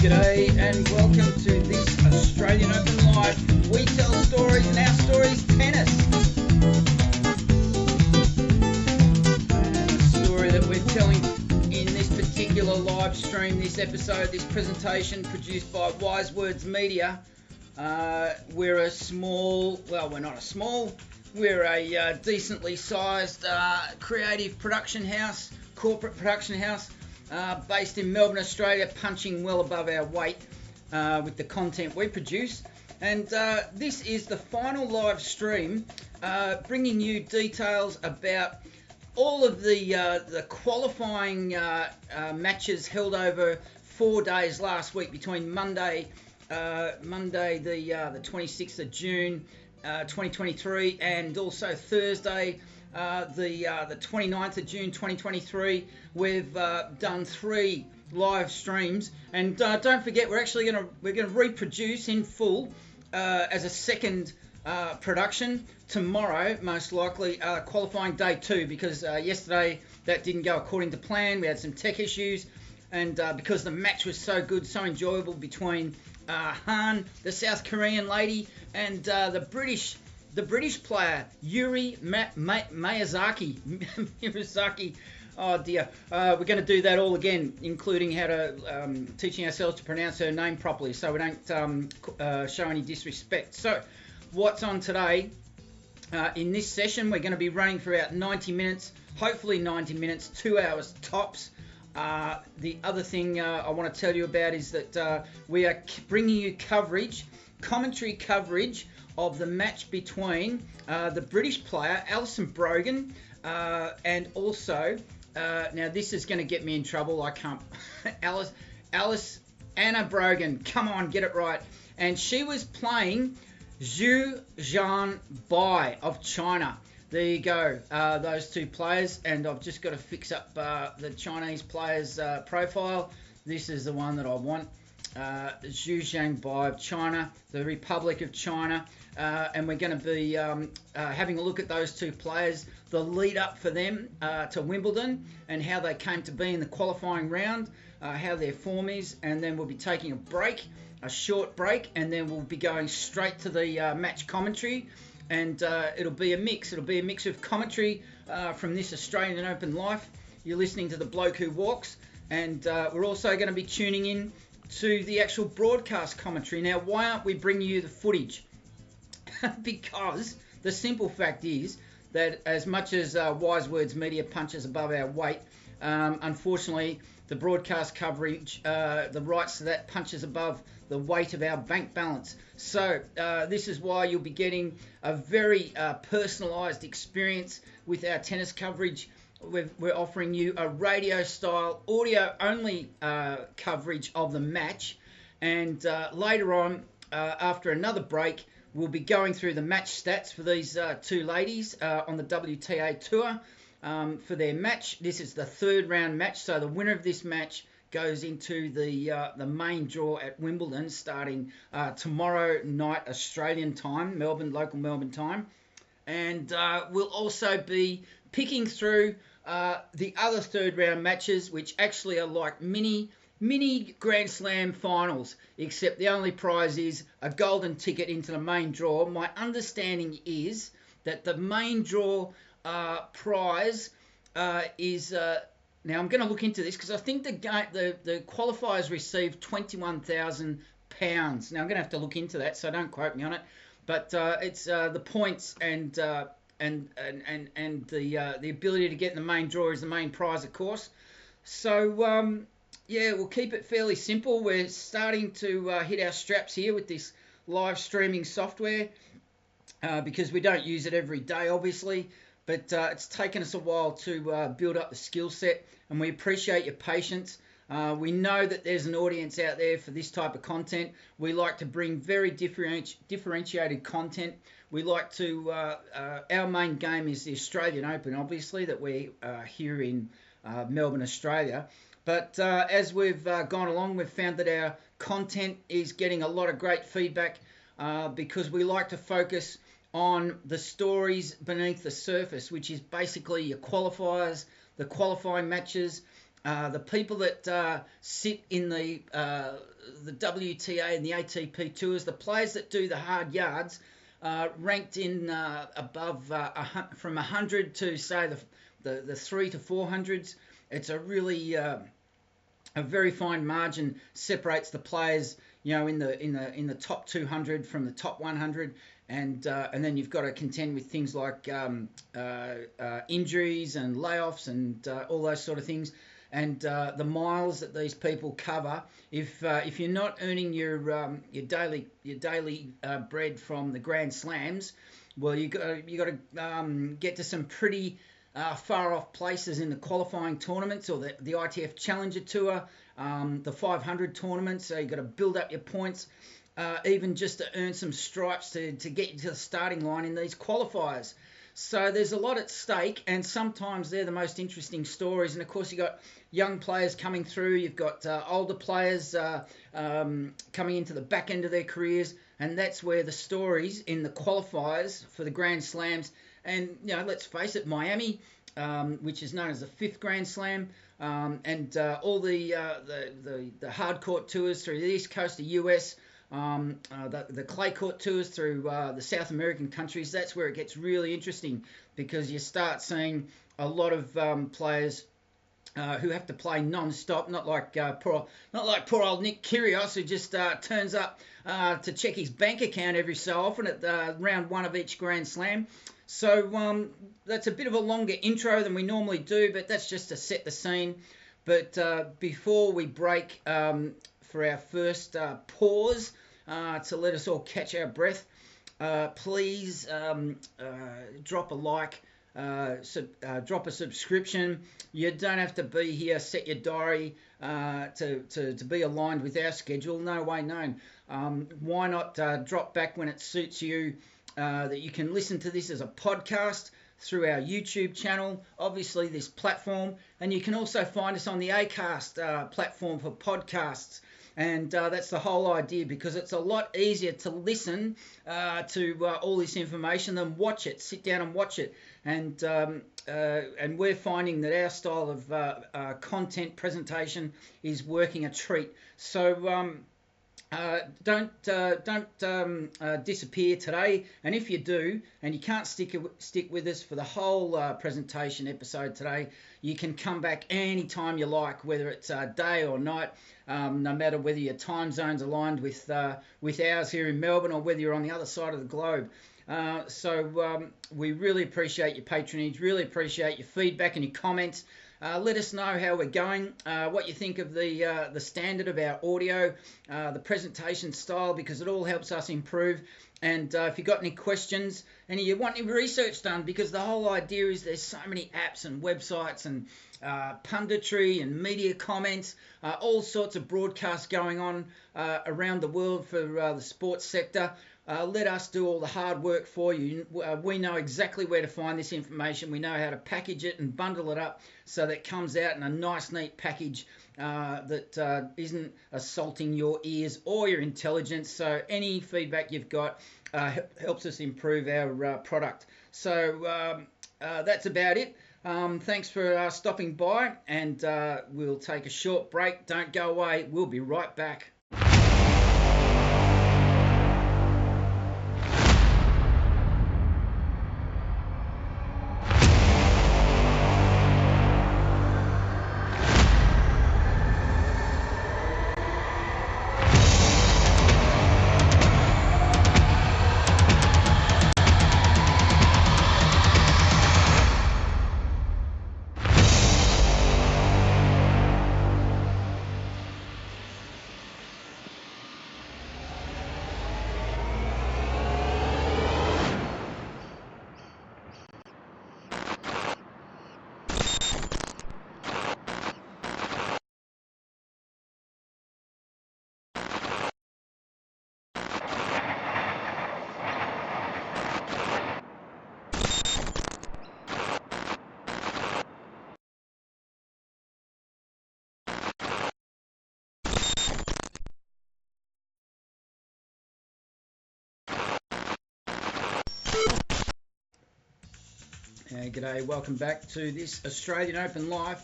G'day and welcome to this Australian Open Live. We tell stories and our stories tennis. And the story that we're telling in this particular live stream, this episode, this presentation produced by Wise Words Media. We're a small, well, we're not a small, we're a decently sized creative production house, corporate production house. Based in Melbourne, Australia, punching well above our weight with the content we produce. And this is the final live stream, bringing you details about all of the qualifying matches held over 4 days last week between Monday the 26th of June 2023 and also Thursday the 29th of June 2023. We've done 3 live streams, and don't forget we're going to reproduce in full as a second production tomorrow, most likely qualifying day 2, because yesterday that didn't go according to plan. We had some tech issues, and because the match was so good, so enjoyable between Han, the South Korean lady, and the British player Yuri Miyazaki. Miyazaki. Oh dear. We're going to do that all again, including how to teaching ourselves to pronounce her name properly, so we don't show any disrespect. So, what's on today? In this session, we're going to be running for about 90 minutes, hopefully 90 minutes, 2 hours tops. The other thing I want to tell you about is that we are bringing you commentary coverage of the match between the British player Alison Brogan and also now this is going to get me in trouble. I can't. Anna Brogan. Come on, get it right. And she was playing Zhuoxuan Bai of China. There you go, those 2 players. And I've just got to fix up the Chinese player's profile. This is the one that I want. Zhuoxuan Bai of China, the Republic of China. And we're going to be having a look at those 2 players, the lead up for them to Wimbledon, and how they came to be in the qualifying round, how their form is, and then we'll be taking a short break, and then we'll be going straight to the match commentary, and it'll be a mix of commentary from this Australian Open life. You're listening to the bloke who walks, and we're also going to be tuning in to the actual broadcast commentary. Now, why aren't we bringing you the footage? Because the simple fact is that as much as Wise Words Media punches above our weight, unfortunately the broadcast coverage, the rights to that punches above the weight of our bank balance. So this is why you'll be getting a very personalised experience with our tennis coverage. We're offering you a radio style, audio only coverage of the match, and later on, after another break, we'll be going through the match stats for these 2 ladies on the WTA Tour for their match. This is the 3rd round match, so the winner of this match goes into the main draw at Wimbledon starting tomorrow night Australian time, local Melbourne time. And we'll also be picking through the other 3rd round matches, which actually are like mini Grand Slam finals, except the only prize is a golden ticket into the main draw. My understanding is that the main draw prize is now I'm going to look into this because I think the qualifiers received £21,000. Now I'm going to have to look into that, so don't quote me on it. But it's the points and the ability to get in the main draw is the main prize, of course. So yeah, we'll keep it fairly simple. We're starting to hit our straps here with this live streaming software because we don't use it every day, obviously. But it's taken us a while to build up the skill set, and we appreciate your patience. We know that there's an audience out there for this type of content. We like to bring very differentiated content. We like to, our main game is the Australian Open, obviously, that we here in Melbourne, Australia. But as we've gone along, we've found that our content is getting a lot of great feedback because we like to focus on the stories beneath the surface, which is basically your qualifiers, the qualifying matches, the people that sit in the WTA and the ATP tours, the players that do the hard yards, ranked in above from 100 to say the 3 to 400s. It's a really a very fine margin separates the players, you know, in the top 200 from the top 100, and then you've got to contend with things like injuries and layoffs and all those sort of things, and the miles that these people cover. If you're not earning your daily bread from the Grand Slams, well, you got to get to some pretty far off places in the qualifying tournaments, or the ITF Challenger Tour, the 500 tournaments. So you've got to build up your points, even just to earn some stripes to get you to the starting line in these qualifiers. So there's a lot at stake, and sometimes they're the most interesting stories. And of course, you've got young players coming through. You've got older players coming into the back end of their careers, and that's where the stories in the qualifiers for the Grand Slams. And, you know, let's face it, Miami, which is known as the 5th Grand Slam, and all the hard court tours through the East Coast of US, the clay court tours through the South American countries, that's where it gets really interesting, because you start seeing a lot of players who have to play non-stop, not like poor old Nick Kyrgios, who just turns up to check his bank account every so often at round one of each Grand Slam. So that's a bit of a longer intro than we normally do, but that's just to set the scene. But before we break for our first pause to let us all catch our breath, please drop a like, drop a subscription. You don't have to be here. Set your diary to be aligned with our schedule. No way known. Why not drop back when it suits you? That you can listen to this as a podcast through our YouTube channel, obviously this platform, and you can also find us on the Acast platform for podcasts. And that's the whole idea, because it's a lot easier to listen to all this information than watch it. Sit down and watch it. And we're finding that our style of content presentation is working a treat. So don't disappear today. And if you do, and you can't stick with us for the whole presentation episode today, you can come back anytime you like, whether it's day or night, no matter whether your time zone's aligned with ours here in Melbourne, or whether you're on the other side of the globe. So we really appreciate your patronage, really appreciate your feedback and your comments. Let us know how we're going, what you think of the standard of our audio, the presentation style, because it all helps us improve. And if you've got any questions and you want any research done, because the whole idea is there's so many apps and websites and punditry and media comments, all sorts of broadcasts going on around the world for the sports sector. Let us do all the hard work for you. We know exactly where to find this information. We know how to package it and bundle it up so that it comes out in a nice, neat package that isn't assaulting your ears or your intelligence. So any feedback you've got helps us improve our product. So that's about it. Thanks for stopping by, and we'll take a short break. Don't go away. We'll be right back. G'day, welcome back to this Australian Open Live.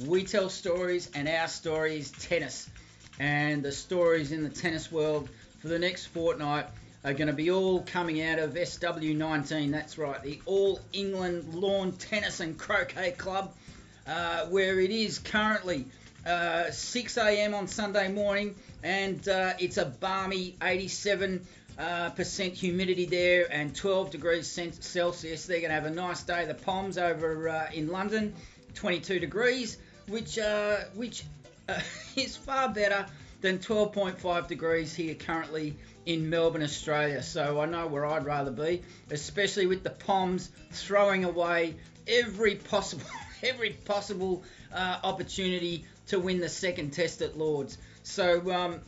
We tell stories, and our story is tennis. And the stories in the tennis world for the next fortnight are going to be all coming out of SW19. That's right, the All England Lawn Tennis and Croquet Club, where it is currently 6 a.m. on Sunday morning, and it's a balmy 87% humidity there and 12 degrees Celsius. They're going to have a nice day. The Poms over in London, 22 degrees, which is far better than 12.5 degrees here currently in Melbourne, Australia. So I know where I'd rather be, especially with the Poms throwing away every possible opportunity to win the second test at Lord's. So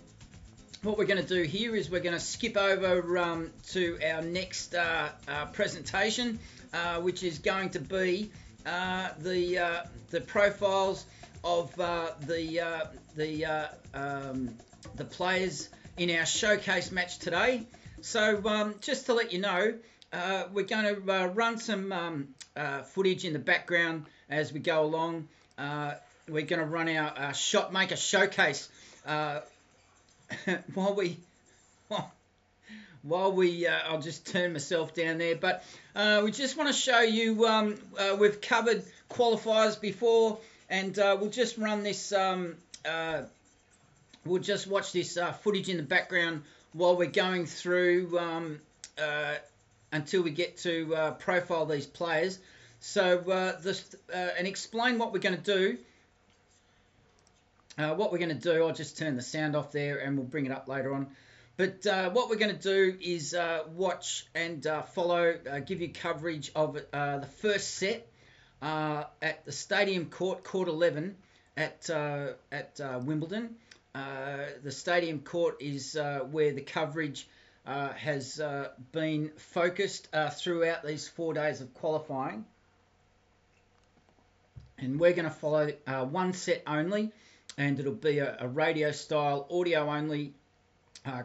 what we're going to do here is we're going to skip over to our next presentation, which is going to be the profiles of the players in our showcase match today. So just to let you know, we're going to run some footage in the background as we go along. We're going to run our shot maker showcase while we I'll just turn myself down there, but we just want to show you we've covered qualifiers before, and we'll just run this we'll just watch this footage in the background while we're going through until we get to profile these players. So and explain what we're going to do. I'll just turn the sound off there and we'll bring it up later on. But what we're going to do is watch and follow, give you coverage of the first set at the Stadium Court, Court 11 at Wimbledon. The Stadium Court is where the coverage has been focused throughout these 4 days of qualifying. And we're going to follow one set only, and it'll be a radio style, audio only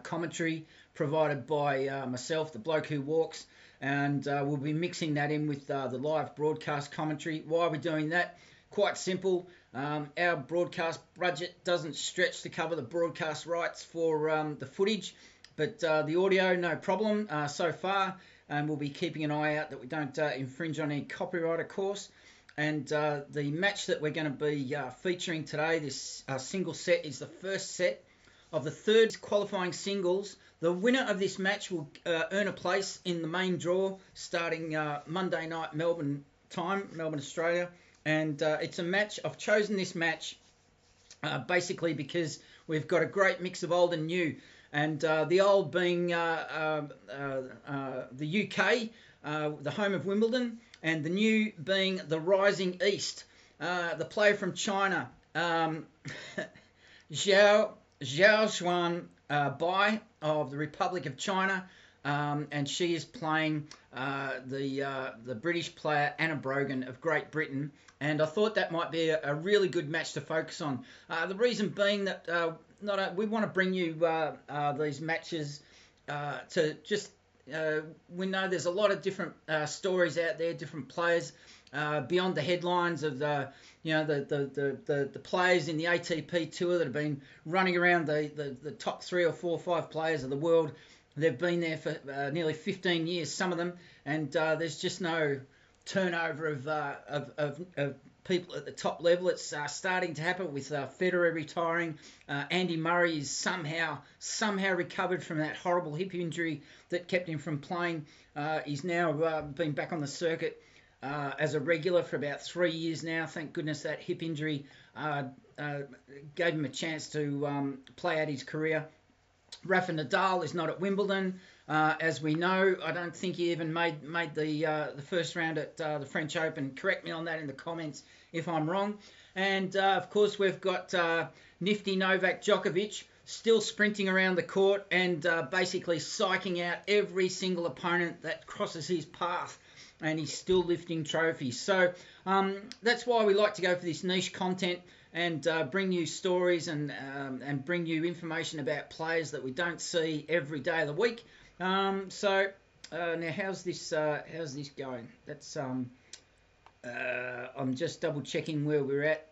commentary provided by myself, the bloke who walks, and we'll be mixing that in with the live broadcast commentary. Why are we doing that? Quite simple. Our broadcast budget doesn't stretch to cover the broadcast rights for the footage, but the audio, no problem so far, and we'll be keeping an eye out that we don't infringe on any copyright, of course. And the match that we're going to be featuring today, this single set, is the first set of the third qualifying singles. The winner of this match will earn a place in the main draw starting Monday night Melbourne time, Melbourne, Australia. And it's a match, I've chosen this match basically because we've got a great mix of old and new. And the old being the UK, the home of Wimbledon, and the new being the rising east, the player from China, Zhuoxuan Bai of the Republic of China, and she is playing the British player Anna Brogan of Great Britain. And I thought that might be a really good match to focus on. The reason being that we want to bring you these matches to just we know there's a lot of different stories out there, different players beyond the headlines of the players in the ATP tour that have been running around the top 3 or 4 or 5 players of the world. They've been there for nearly 15 years, some of them, and there's just no turnover of people at the top level. It's starting to happen with Federer retiring. Andy Murray is somehow recovered from that horrible hip injury that kept him from playing. He's now been back on the circuit as a regular for about 3 years now. Thank goodness that hip injury gave him a chance to play out his career. Rafa Nadal is not at Wimbledon, as we know. I don't think he even made the first round at the French Open. Correct me on that in the comments if I'm wrong. And, of course, we've got nifty Novak Djokovic still sprinting around the court and basically psyching out every single opponent that crosses his path. And he's still lifting trophies. So that's why we like to go for this niche content and bring you stories and bring you information about players that we don't see every day of the week. So now how's this going? That's I'm just double checking where we're at.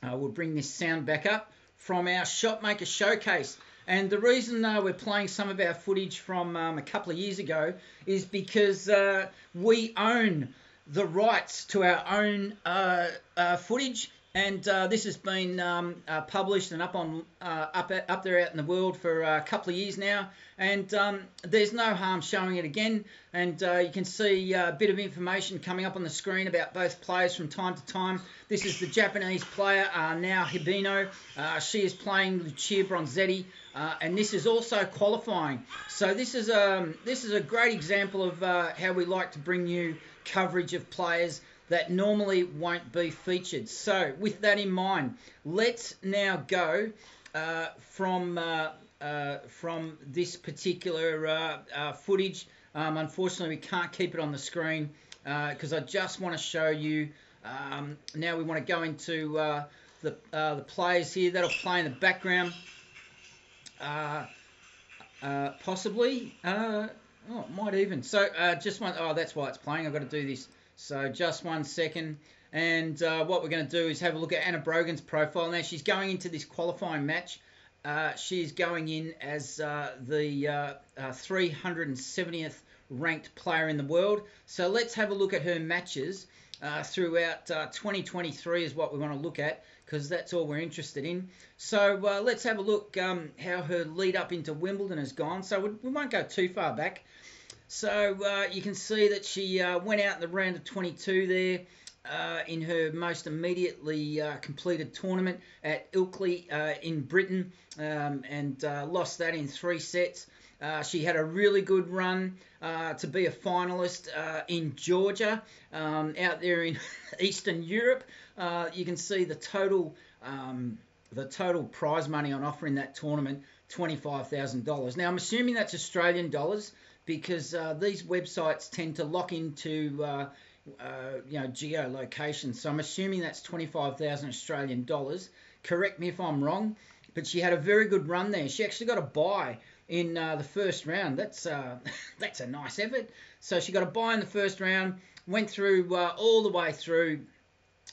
We'll bring this sound back up from our Shotmaker Showcase. And the reason we're playing some of our footage from a couple of years ago is because we own the rights to our own footage. And this has been published and up there out in the world for a couple of years now, and there's no harm showing it again. And you can see a bit of information coming up on the screen about both players from time to time. This is the Japanese player now Hibino. She is playing Lucia Bronzetti, and this is also qualifying. So this is a great example of how we like to bring you coverage of players that normally won't be featured. So with that in mind, let's now go from this particular footage. Unfortunately, we can't keep it on the screen because I just want to show you. Now we want to go into the players here that'll play in the background. Possibly. Oh, it might even. So just one. Oh, that's why it's playing. I've got to do this. So just 1 second, and what we're going to do is have a look at Anna Brogan's profile. Now she's going into this qualifying match. She's going in as the 370th ranked player in the world. So let's have a look at her matches throughout 2023 is what we want to look at, because that's all we're interested in. So let's have a look how her lead up into Wimbledon has gone. So we won't go too far back. So you can see that she went out in the round of 22 there in her most immediately completed tournament at Ilkley in Britain, and lost that in 3 sets. She had a really good run to be a finalist in Georgia, out there in Eastern Europe. You can see the total prize money on offer in that tournament, $25,000. Now I'm assuming that's Australian dollars, because these websites tend to lock into geolocation. So I'm assuming that's 25,000 Australian dollars. Correct me if I'm wrong, but she had a very good run there. She actually got a bye in the first round. That's a nice effort. So she got a bye in the first round, went through all the way through.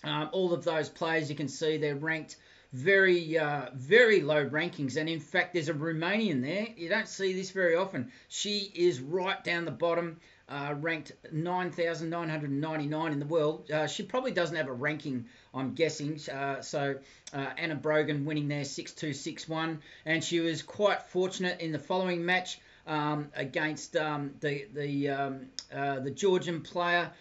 All of those players, you can see they're ranked very low rankings, and in fact there's a Romanian there. You don't see this very often. She is right down the bottom, ranked 9,999 in the world. She probably doesn't have a ranking, I'm guessing. So Anna Brogan winning there 6-2, 6-1, and she was quite fortunate in the following match against the Georgian player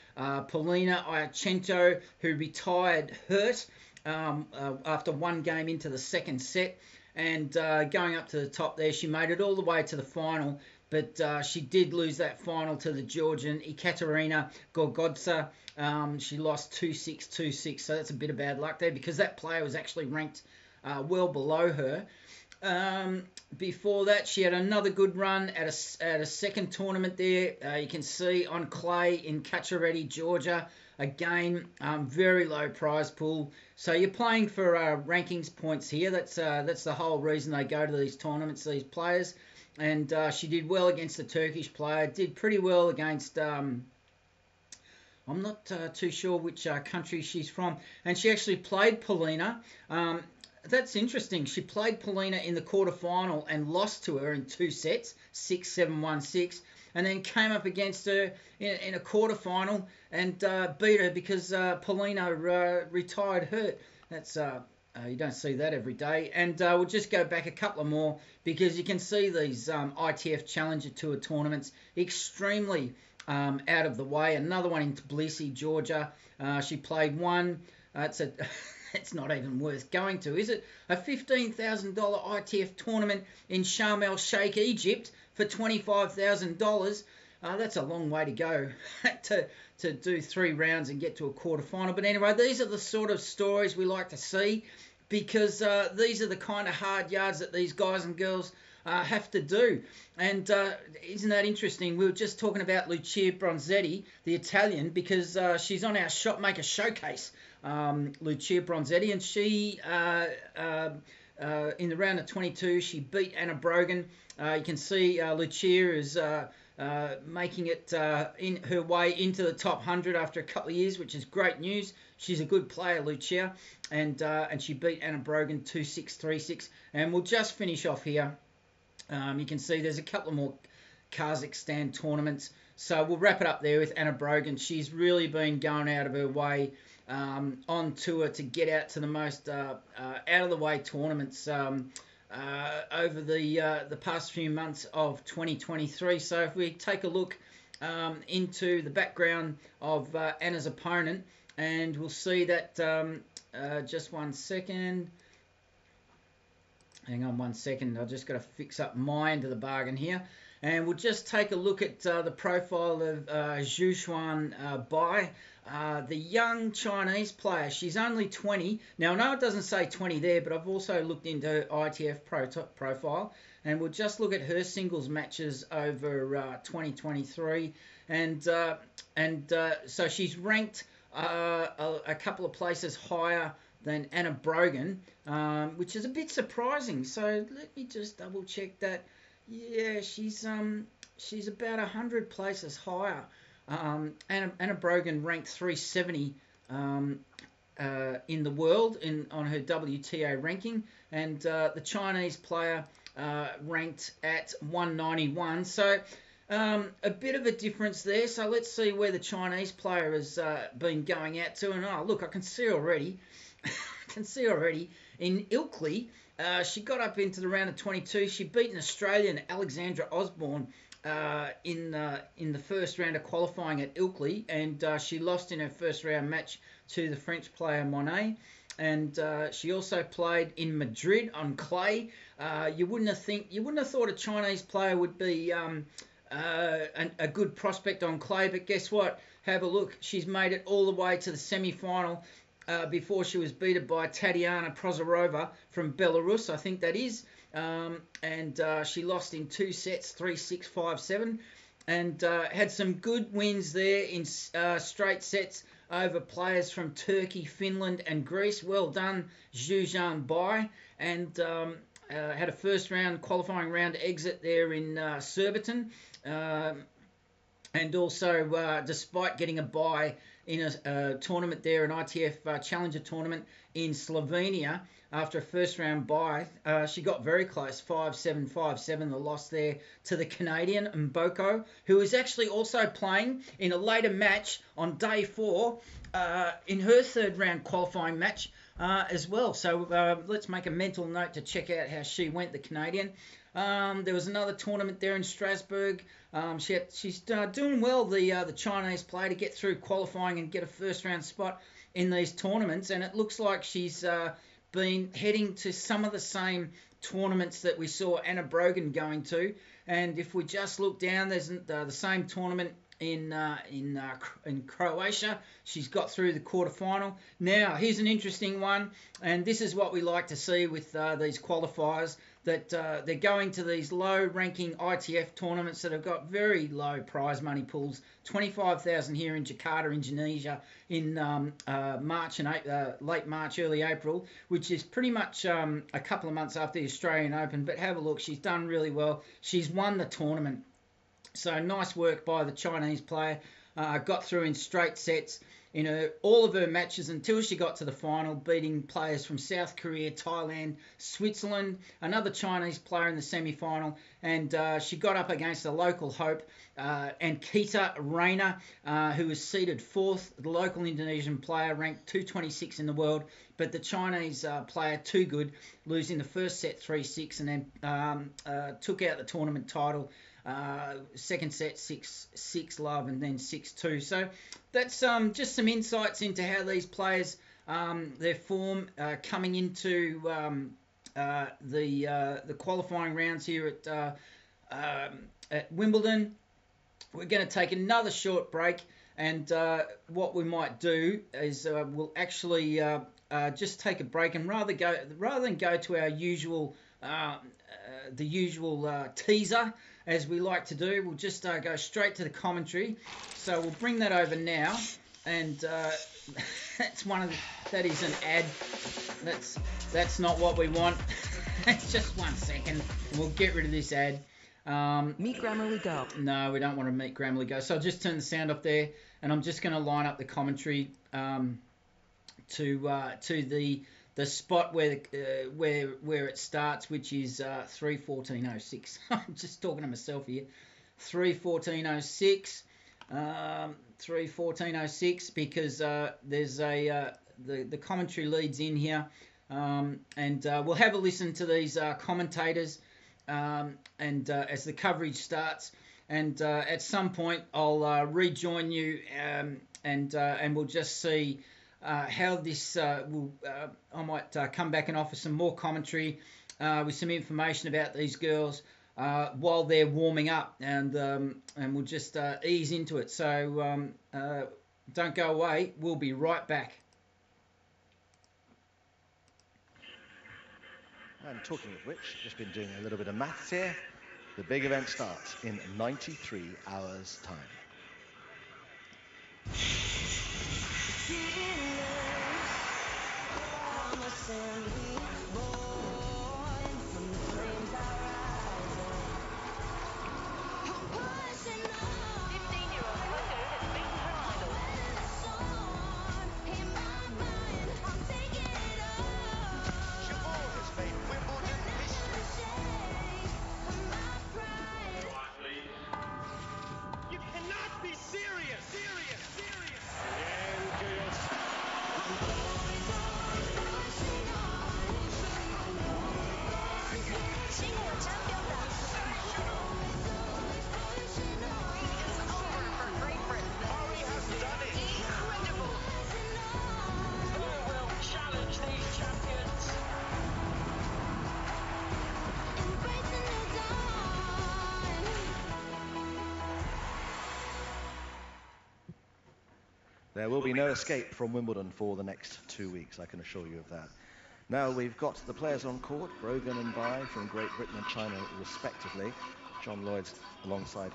Polina Iachenko, who retired hurt after one game into the second set, and going up to the top there, she made it all the way to the final, but she did lose that final to the Georgian Ekaterina Gorgodze. She lost 2-6, 2-6, so that's a bit of bad luck there, because that player was actually ranked well below her. Before that, she had another good run at a second tournament there. You can see on clay in Cacciareti, Georgia. Again, very low prize pool. So you're playing for rankings points here. That's the whole reason they go to these tournaments, these players. And she did well against the Turkish player. Did pretty well against... I'm not too sure which country she's from. And she actually played Polina. That's interesting. She played Polina in the quarterfinal and lost to her in 2 sets, 6-7, 1-6, and then came up against her in a quarterfinal and beat her because Polina retired hurt. That's you don't see that every day. And we'll just go back a couple of more, because you can see these ITF Challenger Tour tournaments extremely out of the way. Another one in Tbilisi, Georgia. She played one. It's not even worth going to, is it? A $15,000 ITF tournament in Sharm el Sheikh, Egypt, for $25,000. That's a long way to go to do 3 rounds and get to a quarterfinal. But anyway, these are the sort of stories we like to see, because these are the kind of hard yards that these guys and girls have to do. And isn't that interesting? We were just talking about Lucia Bronzetti, the Italian, because she's on our Shopmaker Showcase, Lucia Bronzetti, and she in the round of 22 she beat Anna Brogan. You can see Lucia is making it in her way into the top 100 after a couple of years, which is great news. She's a good player, Lucia, and she beat Anna Brogan 2-6, 3-6. And we'll just finish off here. You can see there's a couple more Kazakhstan tournaments. So we'll wrap it up there with Anna Brogan. She's really been going out of her way on tour to get out to the most out-of-the-way tournaments over the past few months of 2023. So if we take a look into the background of Anna's opponent, and we'll see that, just 1 second. Hang on 1 second, I've just got to fix up my end of the bargain here. And we'll just take a look at the profile of Zhuoxuan Bai, the young Chinese player. She's only 20. Now, I know it doesn't say 20 there, but I've also looked into her ITF profile. And we'll just look at her singles matches over 2023. And so she's ranked a couple of places higher than Anna Brogan, which is a bit surprising. So let me just double check that. Yeah, she's about 100 places higher. Anna Brogan ranked 370 in the world on her WTA ranking, and the Chinese player ranked at 191. So a bit of a difference there. So let's see where the Chinese player has been going out to. And look, I can see already. In Ilkley, she got up into the round of 22. She beat an Australian, Alexandra Osborne, in the first round of qualifying at Ilkley, and she lost in her first round match to the French player Monet. And she also played in Madrid on clay. You wouldn't have thought a Chinese player would be a good prospect on clay, but guess what? Have a look. She's made it all the way to the semi-final. Before she was beaten by Tatiana Prozorova from Belarus, I think that is. And she lost in 2 sets, 3-6, 5-7. And had some good wins there in straight sets over players from Turkey, Finland and Greece. Well done, Zhuoxuan Bai. And had a first round, qualifying round exit there in Surbiton. And also, despite getting a bye in a tournament there, an ITF Challenger tournament in Slovenia, after a first round bye, she got very close, 5-7, 5-7, the loss there to the Canadian Mboko, who was actually also playing in a later match on day 4 in her third round qualifying match as well. So let's make a mental note to check out how she went, the Canadian. There was another tournament there in Strasbourg. She's doing well, the Chinese player, to get through qualifying and get a first round spot in these tournaments. And it looks like she's been heading to some of the same tournaments that we saw Anna Brogan going to. And if we just look down, there's the same tournament in Croatia. She's got through the quarterfinal. Now, here's an interesting one, and this is what we like to see with these qualifiers, that they're going to these low-ranking ITF tournaments that have got very low prize money pools. 25,000 here in Jakarta, Indonesia, in March and late March, early April, which is pretty much a couple of months after the Australian Open. But have a look, she's done really well. She's won the tournament. So nice work by the Chinese player. Got through in straight sets in all of her matches until she got to the final, beating players from South Korea, Thailand, Switzerland, another Chinese player in the semi-final, and she got up against a local hope, Ankita Reina, who was seeded 4th, the local Indonesian player, ranked 226 in the world, but the Chinese player, too good, losing the first set 3-6, and then took out the tournament title. Second set 6-6 love, and then 6-2. So that's just some insights into how these players, their form coming into the qualifying rounds here at Wimbledon. We're going to take another short break, and what we might do is we'll actually just take a break, and rather than go to our usual teaser, as we like to do, we'll just go straight to the commentary. So we'll bring that over now, and that is an ad. That's not what we want. Just 1 second, and we'll get rid of this ad. Meet Grammarly Go. No, we don't want to meet Grammarly Go. So I'll just turn the sound off there, and I'm just going to line up the commentary to the spot where it starts, which is 3:14:06. I'm just talking to myself here. 3:14:06. 3:14:06 because there's the commentary leads in here, and we'll have a listen to these commentators, and as the coverage starts, and at some point I'll rejoin you, and we'll just see how this will. I might come back and offer some more commentary with some information about these girls while they're warming up, and we'll just ease into it. So don't go away. We'll be right back. And talking of which, just been doing a little bit of maths here. The big event starts in 93 hours' time. There will be no escape from Wimbledon for the next 2 weeks, I can assure you of that. Now we've got the players on court, Brogan and Bai from Great Britain and China respectively. John Lloyd's alongside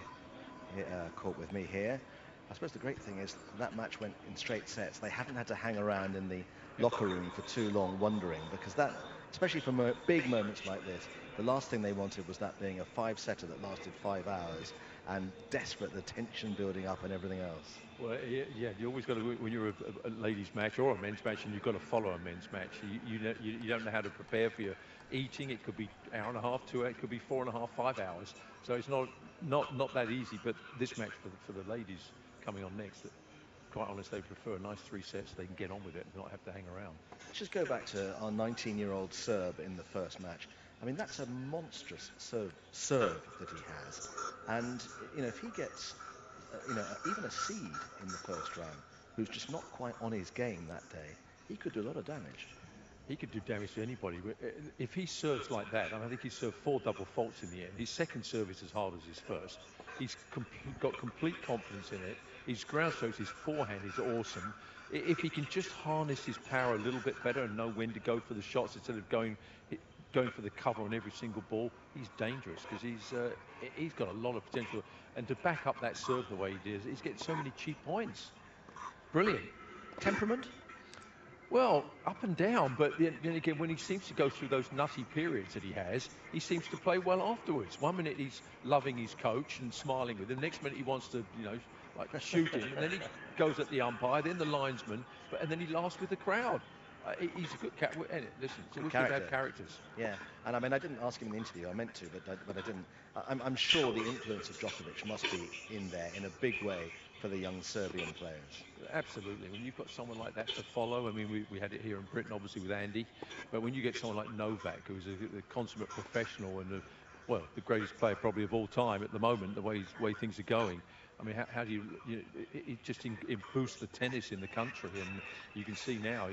court with me here. I suppose the great thing is that match went in straight sets. They haven't had to hang around in the locker room for too long wondering, because that, especially for big moments like this, the last thing they wanted was that being a 5-setter that lasted 5 hours and desperate, the tension building up and everything else. Well, yeah, you always got to, when you're a ladies' match or a men's match, and you've got to follow a men's match, you don't know how to prepare for your eating. It could be hour and a half, 2 hours, it could be 4.5, 5 hours. So it's not that easy. But this match for the ladies coming on next, quite honest, they prefer a nice 3 sets. They can get on with it and not have to hang around. Let's just go back to our 19-year-old Serb in the first match. I mean, that's a monstrous serve that he has. And, you know, if he gets, even a seed in the first round, who's just not quite on his game that day, he could do a lot of damage. He could do damage to anybody. If he serves like that, and I think he served 4 double faults in the end. His second serve is as hard as his first. He's got complete confidence in it. His ground strokes, his forehand is awesome. If he can just harness his power a little bit better and know when to go for the shots instead of going for the cover on every single ball, he's dangerous, because he's got a lot of potential. And to back up that serve the way he does, he's getting so many cheap points. Brilliant. Temperament? Well, up and down, but then again, when he seems to go through those nutty periods that he has, he seems to play well afterwards. 1 minute he's loving his coach and smiling with him. Next minute he wants to, like shoot him. And then he goes at the umpire, then the linesman, and then he laughs with the crowd. He's a good cat. Listen, we could have characters. Yeah, and I mean, I didn't ask him in the interview. I meant to, but I didn't. I'm sure the influence of Djokovic must be in there in a big way for the young Serbian players. Absolutely. When you've got someone like that to follow, I mean, we had it here in Britain, obviously, with Andy, but when you get someone like Novak, who's a consummate professional and the greatest player probably of all time at the moment, the way things are going. I mean, how do it just boosts the tennis in the country, and you can see now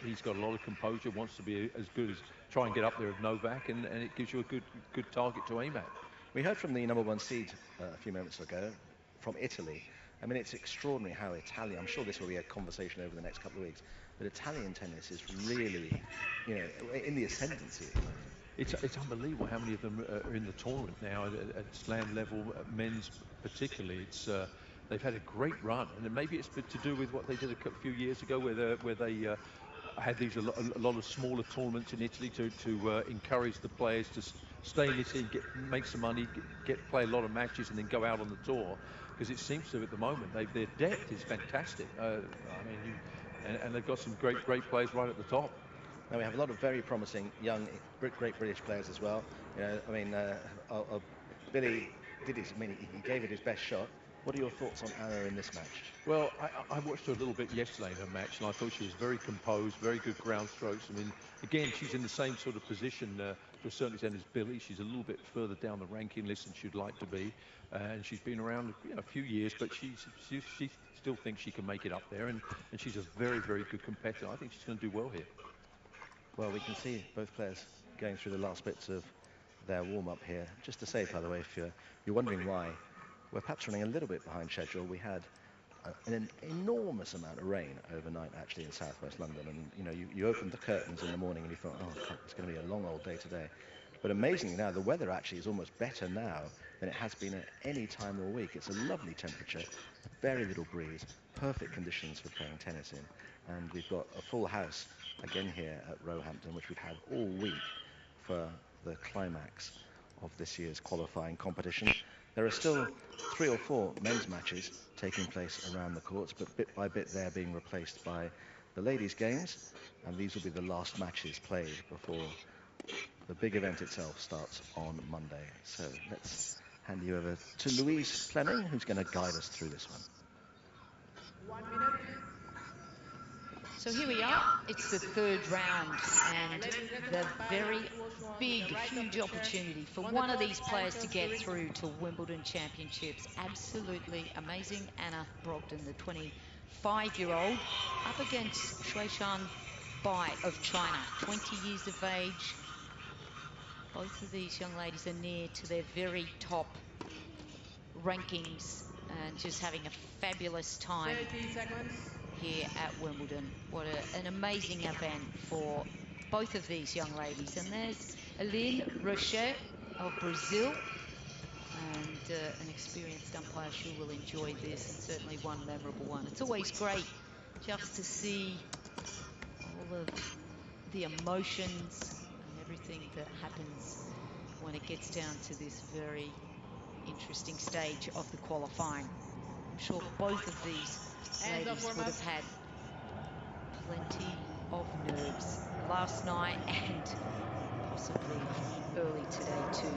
he's got a lot of composure, wants to be as good as try and get up there with Novak, and it gives you a good target to aim at. We heard from the #1 seed a few moments ago from Italy. I mean, it's extraordinary how Italian, I'm sure this will be a conversation over the next couple of weeks, but Italian tennis is really, in the ascendancy. It's unbelievable how many of them are in the tournament now at slam level, men's particularly. They've had a great run, and maybe it's to do with what they did a few years ago, where they had these a lot of smaller tournaments in Italy to encourage the players to stay in Italy, make some money, play a lot of matches, and then go out on the tour. Because it seems to, at the moment, their depth is fantastic. I mean, and they've got some great players right at the top. Now we have a lot of very promising young, great British players as well. You know, I mean, Billy did his. I mean, he gave it his best shot. What are your thoughts on Anna in this match? Well, I watched her a little bit yesterday in her match, and I thought she was very composed, very good ground strokes. I mean, again, she's in the same sort of position to a certain extent as Billy. She's a little bit further down the ranking list than she'd like to be, and she's been around a few years, but she still thinks she can make it up there, and she's a very good competitor. I think she's going to do well here. Well, we can see both players going through the last bits of their warm-up here. Just to say, by the way, if you're wondering why we're perhaps running a little bit behind schedule, we had an enormous amount of rain overnight actually in southwest London, and you know, you opened the curtains in the morning and you thought, oh God, it's going to be a long old day today. But amazingly now, the weather actually is almost better now than it has been at any time all week. It's a lovely temperature, very little breeze, perfect conditions for playing tennis in, and we've got a full house again here at Roehampton, which we've had all week for the climax of this year's qualifying competition. There are still 3 or 4 men's matches taking place around the courts, but bit by bit they're being replaced by the ladies' games, and these will be the last matches played before the big event itself starts on Monday. So let's hand you over to Louise Fleming, who's going to guide us through this one. 1 minute. So here we are, it's the third round, and the very big, huge opportunity for one of these players to get through to Wimbledon Championships. Absolutely amazing. Anna Brogdon, the 25-year-old, up against Zhuoxuan Bai of China, 20 years of age. Both of these young ladies are near to their very top rankings and just having a fabulous time here at Wimbledon. What an amazing event for both of these young ladies. And there's Aline Rocher of Brazil, and an experienced umpire sure will enjoy this, and certainly one memorable one. It's always great just to see all of the emotions and everything that happens when it gets down to this very interesting stage of the qualifying. I'm sure both of these ladies would have had plenty of nerves last night and possibly early today too.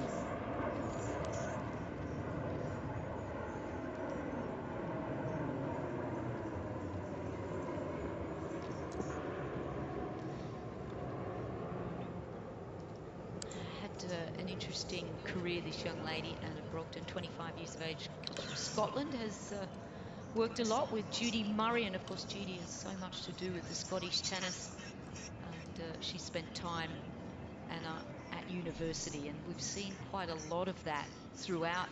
Had an interesting career, this young lady, Anna Brogdon, 25 years of age, comes from Scotland, has worked a lot with Judy Murray, and of course Judy has so much to do with the Scottish tennis, and she spent time, Anna, at university, and we've seen quite a lot of that throughout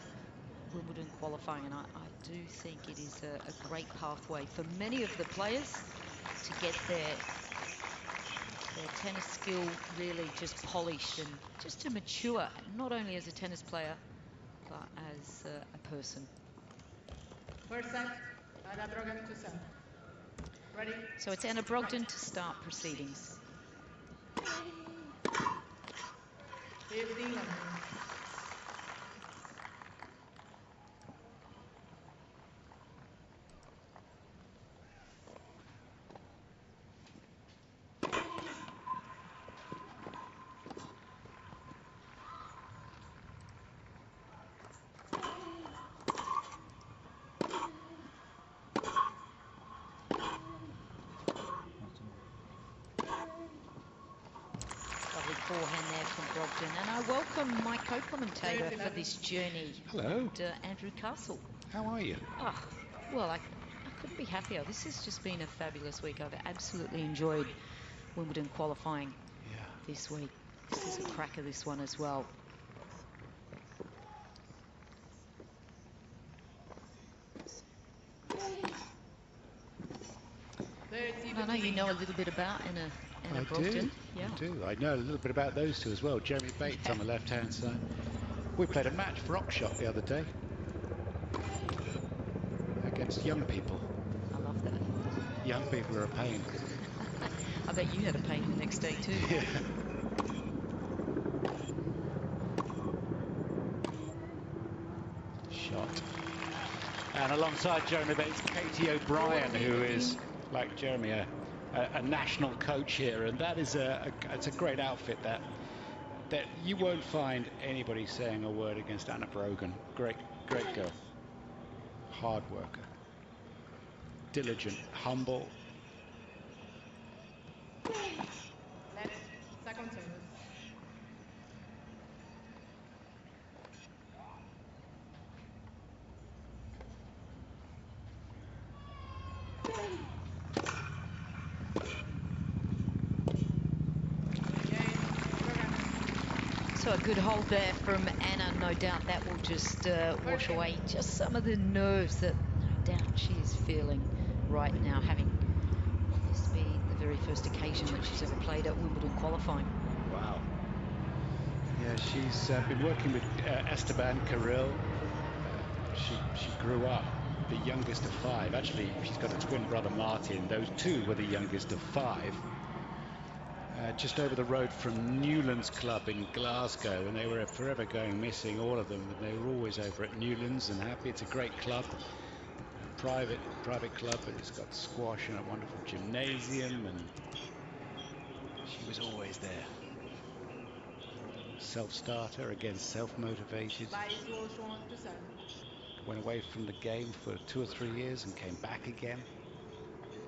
Wimbledon qualifying, and I do think it is a great pathway for many of the players to get their tennis skill really just polished and just to mature, not only as a tennis player but as a person. First set, Anna Brogdon to serve. Ready? So it's Anna Brogdon to start proceedings. 15. Forehand there from Brogan, and I welcome my co-commentator for this journey. Hello. And, Andrew Castle. How are you? Oh, well, I couldn't be happier. This has just been a fabulous week. I've absolutely enjoyed Wimbledon qualifying this week. This is a cracker, this one as well. I know you know a little bit about Anna Brogdon. I do. I know a little bit about those two as well. Jeremy Bates on the left-hand side. We played a match for Oxshot the other day against young people. I love that. Young people are a pain. I bet you had a pain the next day too. Yeah. Shot. And alongside Jeremy Bates, Katie O'Brien, who is, like Jeremy, a national coach here, and that is it's a great outfit. That you won't find anybody saying a word against Anna Brogan. Great girl, hard worker, diligent, humble. Left, second service. So a good hold there from Anna. No doubt that will just wash away just some of the nerves that no doubt she is feeling right now, having this be the very first occasion that she's ever played at Wimbledon qualifying. Wow. Yeah, she's been working with Esteban Carril. She grew up the youngest of 5. Actually, she's got a twin brother, Martin. Those two were the youngest of 5. Just over the road from Newlands Club in Glasgow, and they were forever going missing, all of them. They were always over at Newlands and happy. It's a great club, a private club, but it's got squash and a wonderful gymnasium, and she was always there. Self-starter, again, self-motivated. By Zhuoxuan Bai. Went away from the game for 2 or 3 years and came back again.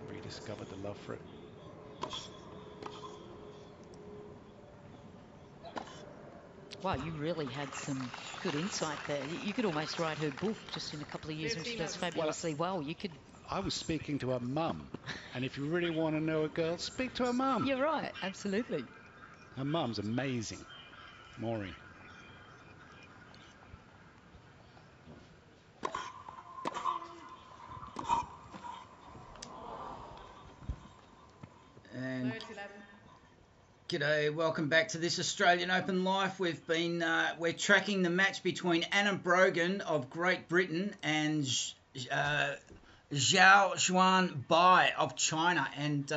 Rediscovered the love for it. Wow, you really had some good insight there. You could almost write her book just in a couple of years when she does fabulously well. You could. I was speaking to her mum, and if you really want to know a girl, speak to her mum. You're right, absolutely. Her mum's amazing, Maureen. And g'day, welcome back to this Australian Open Live. We're tracking the match between Anna Brogan of Great Britain and Zhuoxuan Bai of China, and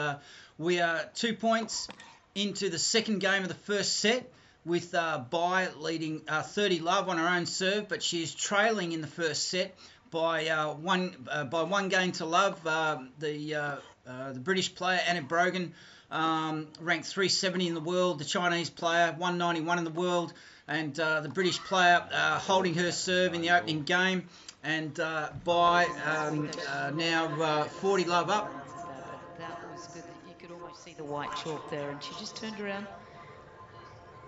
we are 2 points into the second game of the first set, with Bai leading 30-love on her own serve, but she is trailing in the first set by one game to love. The British player Anna Brogan, ranked 370 in the world. The Chinese player 191 in the world, and the British player holding her serve in the opening game. And Bai now 40-love up. That was good. You could almost see the white chalk there, and she just turned around.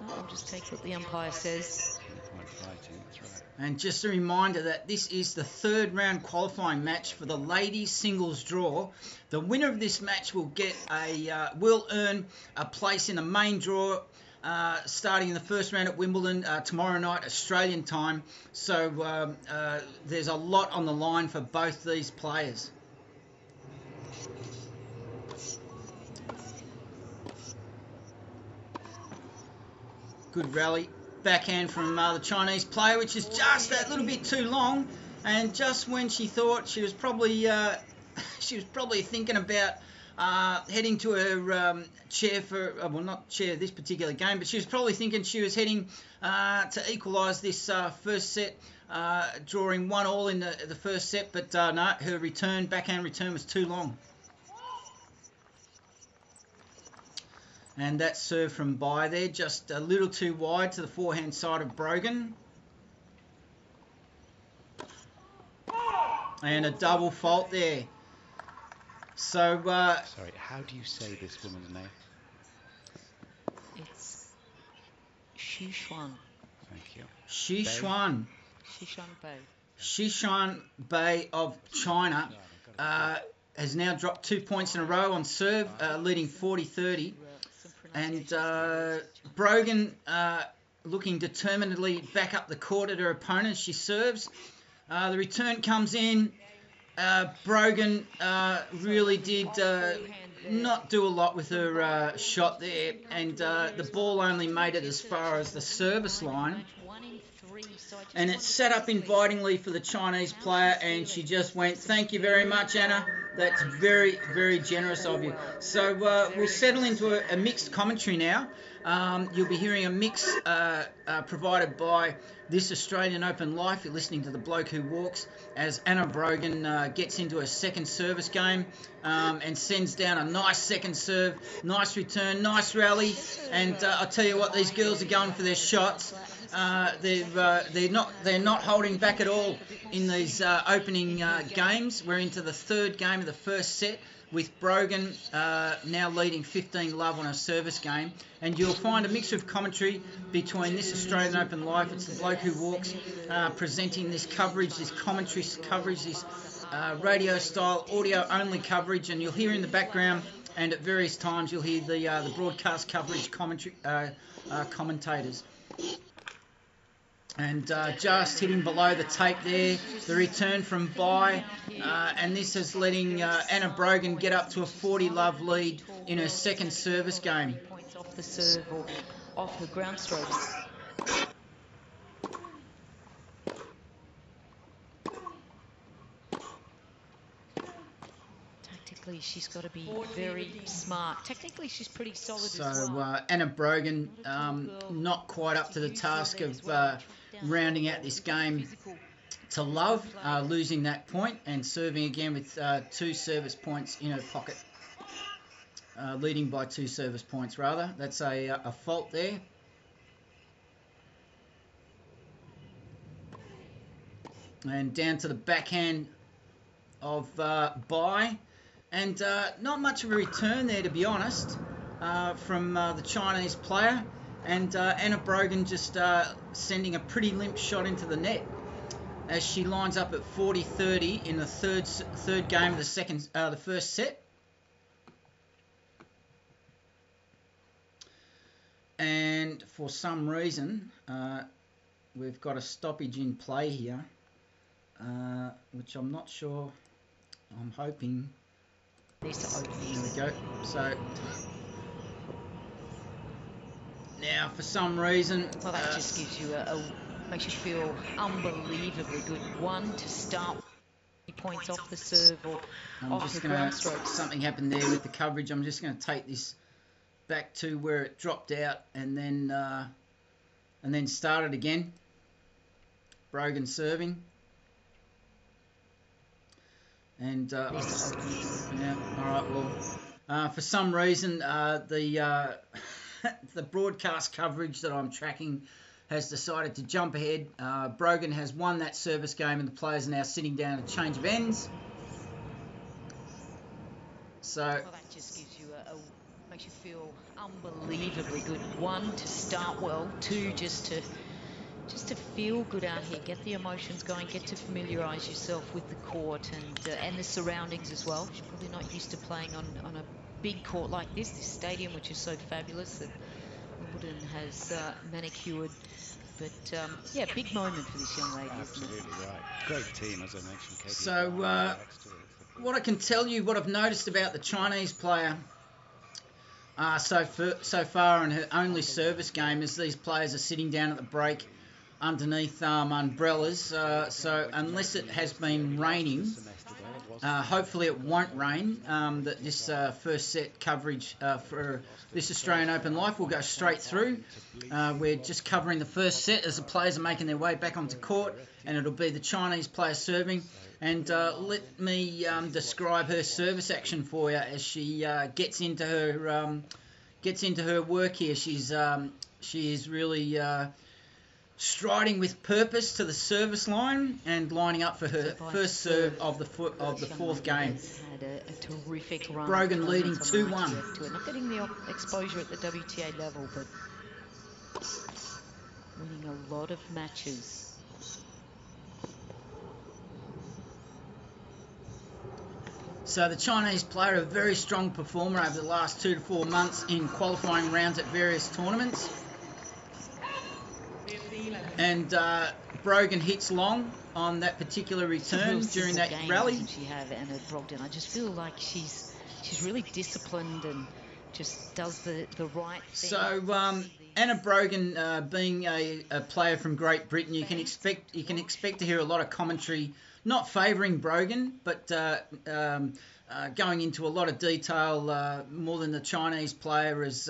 Oh, I'll just take what the umpire says. And just a reminder that this is the 3rd round qualifying match for the ladies singles draw. The winner of this match will will earn a place in the main draw, starting in the first round at Wimbledon tomorrow night Australian time. So there's a lot on the line for both these players. Good rally. Backhand from the Chinese player, which is just that little bit too long, and just when she thought she was probably thinking about heading to her chair for well, not chair this particular game, but she was probably thinking she was heading to equalise this first set, drawing 1-1 in the first set, but no, her backhand return was too long. And that serve from Bai there, just a little too wide to the forehand side of Brogan. And a double fault there. So... sorry, how do you say this woman's name? It's Zhuoxuan. Thank you. Zhuoxuan Bai. Zhuoxuan Bai of China has now dropped 2 points in a row on serve, leading 40-30. And Brogan looking determinedly back up the court at her opponent. She serves. The return comes in. Brogan really did not do a lot with her shot there. And the ball only made it as far as the service line. And it set up invitingly for the Chinese player. And she just went, "Thank you very much, Anna." That's very, very generous of you. So we'll settle into a mixed commentary now. You'll be hearing a mix provided by This Australian Open Life. You're listening to The Bloke Who Walks as Anna Brogan gets into her second service game and sends down a nice second serve, nice return, nice rally. And I'll tell you what, these girls are going for their shots. They're not holding back at all in these opening games. We're into the third game of the first set, with Brogan now leading 15-love on her service game. And you'll find a mixture of commentary between This Australian Open Life. It's The Bloke Who Walks presenting this coverage, this commentary coverage, this radio-style, audio-only coverage. And you'll hear in the background, and at various times, you'll hear the broadcast coverage commentary commentators. And just hitting below the tape there, the return from Bai, and this is letting Anna Brogan get up to a 40-love lead in her second service game. Points off the serve or off her ground strokes. Tactically, she's got to be very smart. Technically, she's pretty solid as well. So Anna Brogan not quite up to the task of rounding out this game to love, losing that point and serving again with 2 service points in her pocket. Leading by 2 service points, rather. That's a fault there. And down to the backhand of Bai. And not much of a return there, to be honest, from the Chinese player. And Anna Brogan just sending a pretty limp shot into the net as she lines up at 40-30 in the third game of the first set. And for some reason, we've got a stoppage in play here, which I'm not sure. I'm hoping. There we go. So now, for some reason, well, that just gives you makes you feel unbelievably good. One to start points off the serve or off the ground strokes. Something happened there with the coverage. I'm just going to take this back to where it dropped out and then start it again. Brogan serving. And yeah, all right. Well, for some reason, the broadcast coverage that I'm tracking has decided to jump ahead. Brogan has won that service game, and the players are now sitting down at change of ends. So well, that just gives you makes you feel unbelievably good. One, to start well. Two, just to feel good out here, get the emotions going, get to familiarise yourself with the court and the surroundings as well. She's probably not used to playing on a big court like this stadium, which is so fabulous that Wimbledon has manicured. But yeah, big moment for this young lady. Absolutely right. Great team, as I mentioned. Katie. So what I can tell you, what I've noticed about the Chinese player so far in her only service game is these players are sitting down at the break underneath umbrellas. So unless it has been raining, hopefully it won't rain, that this first set coverage for this Australian Open Life will go straight through. We're just covering the first set as the players are making their way back onto court, and it'll be the Chinese player serving. And let me describe her service action for you as she gets into her work here. She is really striding with purpose to the service line and lining up for her first serve of the fourth game. Had a terrific run. Brogan leading 2-1. Not getting the exposure at the WTA level, but winning a lot of matches. So the Chinese player, a very strong performer over the last 2 to 4 months in qualifying rounds at various tournaments. And Brogan hits long on that particular return during that rally. She have Anna Brogan. I just feel like she's really disciplined and just does the right thing. So Anna Brogan, being a player from Great Britain, you can expect to hear a lot of commentary not favouring Brogan, but going into a lot of detail, more than the Chinese player, as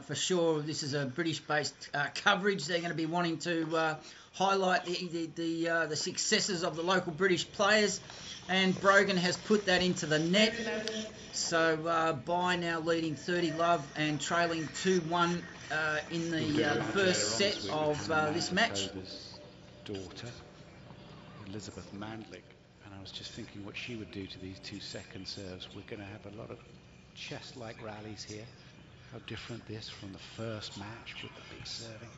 for sure this is a British-based coverage. They're going to be wanting to highlight the successes of the local British players, and Brogan has put that into the net. So Bai now leading 30-love and trailing 2-1 in the first set of this match. Daughter, Elizabeth Mandlik, and I was just thinking what she would do to these 2 second serves. We're going to have a lot of chess-like rallies here. How different this from the first match with the big serving.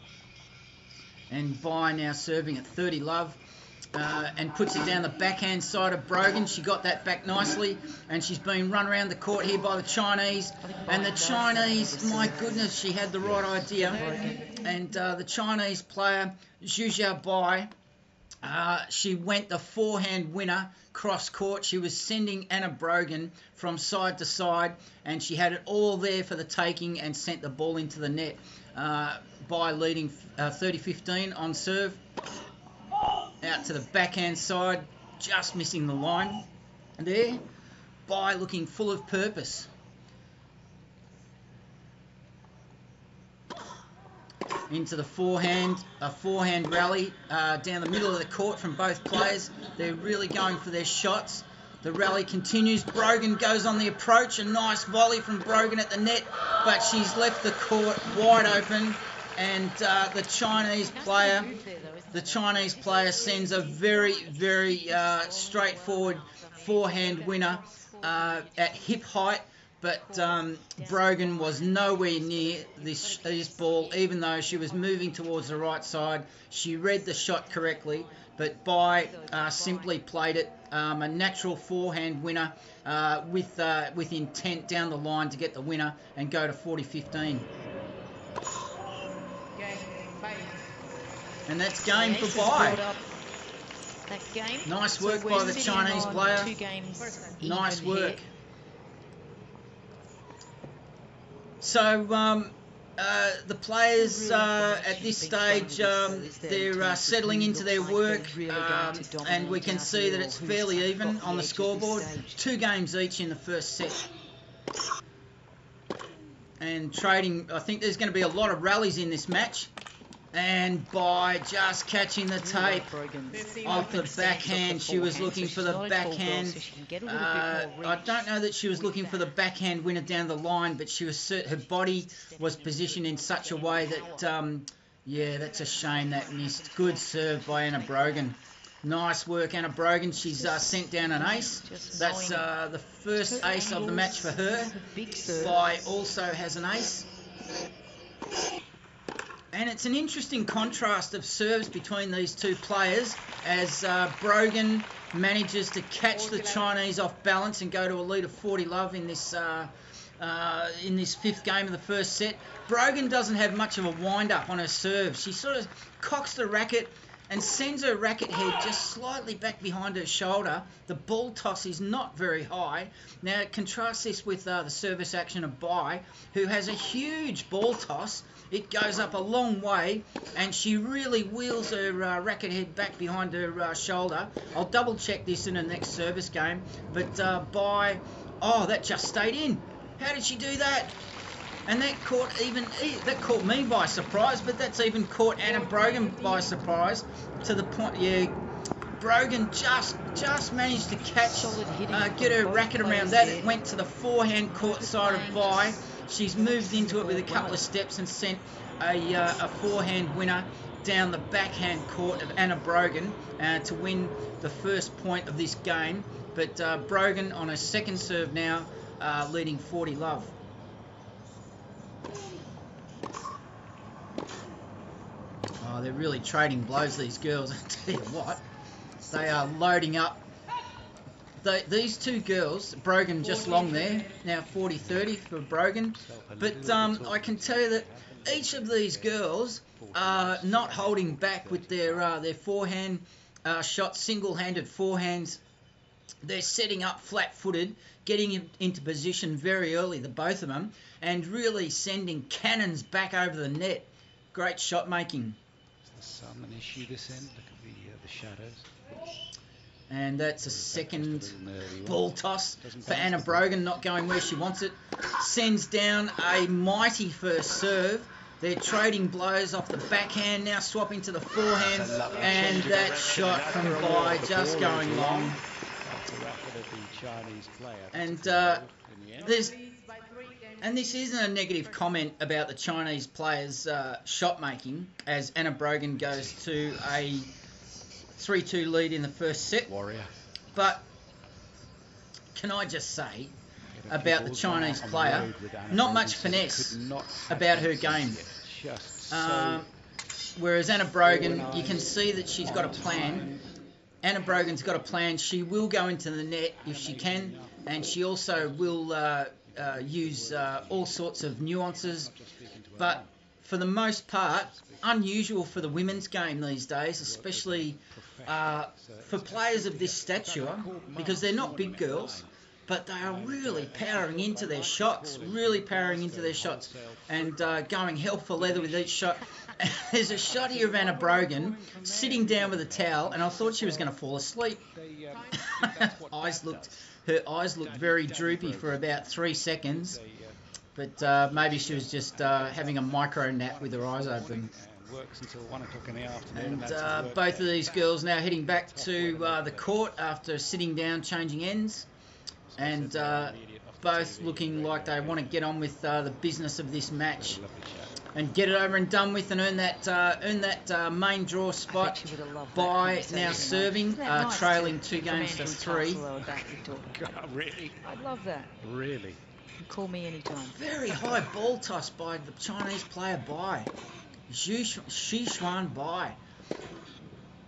And Bai now serving at 30-love. And puts it down the backhand side of Brogan. She got that back nicely, and she's been run around the court here by the Chinese. And the Chinese, my goodness, she had the right idea. And the Chinese player, Zhuoxuan Bai, she went the forehand winner cross court. She was sending Anna Brogan from side to side, and she had it all there for the taking and sent the ball into the net. Bai leading 30-15 on serve. Out to the backhand side, just missing the line. And there, Bai looking full of purpose. Into the forehand, a forehand rally down the middle of the court from both players. They're really going for their shots. The rally continues. Brogan goes on the approach. A nice volley from Brogan at the net, but she's left the court wide open. And the Chinese player sends a very, very straightforward forehand winner at hip height. But Brogan was nowhere near this ball, even though she was moving towards the right side. She read the shot correctly, but Bai simply played it. A natural forehand winner with intent down the line to get the winner and go to 40-15. And that's game for Bai. Nice work by the Chinese player. Nice work. So the players at this stage, they're settling into their work, and we can see that it's fairly even on the scoreboard. 2 games each in the first set. And trading, I think there's going to be a lot of rallies in this match. And Bai just catching the tape off the backhand. She was looking for the backhand. I don't know that she was looking for the backhand winner down the line, but she was her body was positioned in such a way that, yeah, that's a shame that missed. Good serve by Anna Brogan. Nice work, Anna Brogan. She's sent down an ace. That's the first ace of the match for her. Bai also has an ace. And it's an interesting contrast of serves between these 2 players as Brogan manages to catch the Chinese off balance and go to a lead of 40-love in this 5th game of the first set. Brogan doesn't have much of a wind-up on her serve. She sort of cocks the racket and sends her racket head just slightly back behind her shoulder. The ball toss is not very high. Now, contrast this with the service action of Bai, who has a huge ball toss. It goes up a long way, and she really wheels her racket head back behind her shoulder. I'll double-check this in the next service game. But Bai, oh, that just stayed in. How did she do that? And that caught me by surprise, but that's even caught Anna Brogan by surprise to the point, yeah, Brogan just managed to catch, get her racket around that. It went to the forehand court side of Bai. She's moved into it with a couple of steps and sent a forehand winner down the backhand court of Anna Brogan to win the first point of this game. But Brogan on her second serve now, leading 40-love. Oh, they're really trading blows, these girls. I tell you what, they are loading up. These 2 girls, Brogan just long there, now 40-30 for Brogan. But I can tell you that each of these girls are not holding back with their forehand shots, single-handed forehands. They're setting up flat-footed, getting into position very early, the both of them, and really sending cannons back over the net. Great shot making. Is the sun an issue this end? Look at the shadows. And that's a second ball toss for Anna Brogan, not going where she wants it. Sends down a mighty first serve. They're trading blows off the backhand, now swapping to the forehand. And that shot from Bai just going long. And this isn't a negative comment about the Chinese players' shot making, as Anna Brogan goes to a 3-2 lead in the first set. Warrior. But can I just say about the Chinese player, not much finesse about her game. Whereas Anna Brogan, you can see that she's got a plan. Anna Brogan's got a plan. She will go into the net if she can, and she also will use all sorts of nuances. But for the most part, unusual for the women's game these days, especially for players of this stature, because they're not big girls, but they are really powering into their shots, and going hell for leather with each shot. There's a shot here of Anna Brogan sitting down with a towel, and I thought she was going to fall asleep. Her eyes looked very droopy for about 3 seconds, but maybe she was just having a micro nap with her eyes open. Works until 1 o'clock in the afternoon. And both of these girls now heading back to the court after sitting down, changing ends, and both looking like they want to get on with the business of this match and get it over and done with, and earn that main draw spot. Bai now serving, trailing 2 games to 3. God, really? I'd love that. Really? Call me anytime. Very high ball toss by the Chinese player Bai. Zhuoxuan Bai.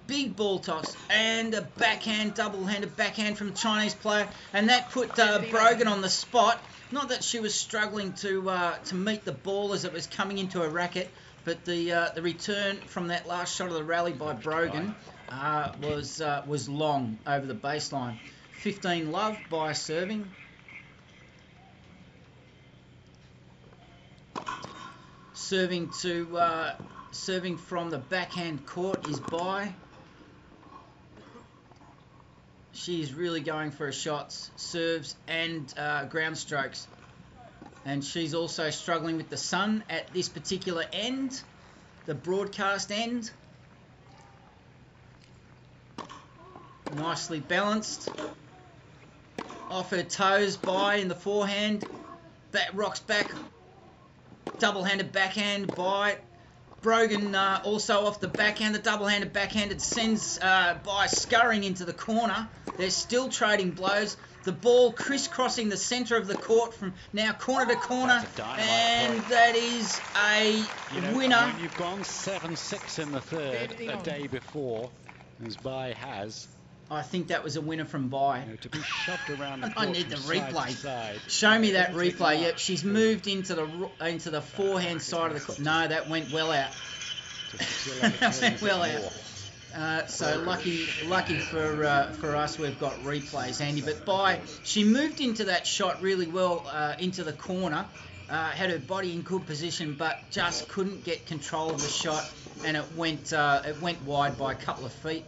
Big ball toss and a backhand, double-handed backhand from the Chinese player, and that put Brogan on the spot. Not that she was struggling to meet the ball as it was coming into her racket, but the return from that last shot of the rally by Brogan was long over the baseline. 15 love by serving. Serving from the backhand court is Bai. She's really going for her shots, serves and ground strokes. And she's also struggling with the sun at this particular end, the broadcast end. Nicely balanced. Off her toes, Bai in the forehand. That rocks back. Double-handed backhand by Brogan, also off the backhand. The double-handed backhand sends Bai scurrying into the corner. They're still trading blows. The ball crisscrossing the centre of the court from now corner to corner, and that is a winner. When you've gone 7-6 in the third a day before, as Bai has, I think that was a winner from Bai. To be shoved around the court. I need the replay. Side. Show me that replay. Yep, she's moved into the forehand side of the court. No, that went well out. That went well out. So lucky for us, we've got replays handy. But Bai, she moved into that shot really well into the corner. Had her body in good position, but just couldn't get control of the shot, and it went wide by a couple of feet.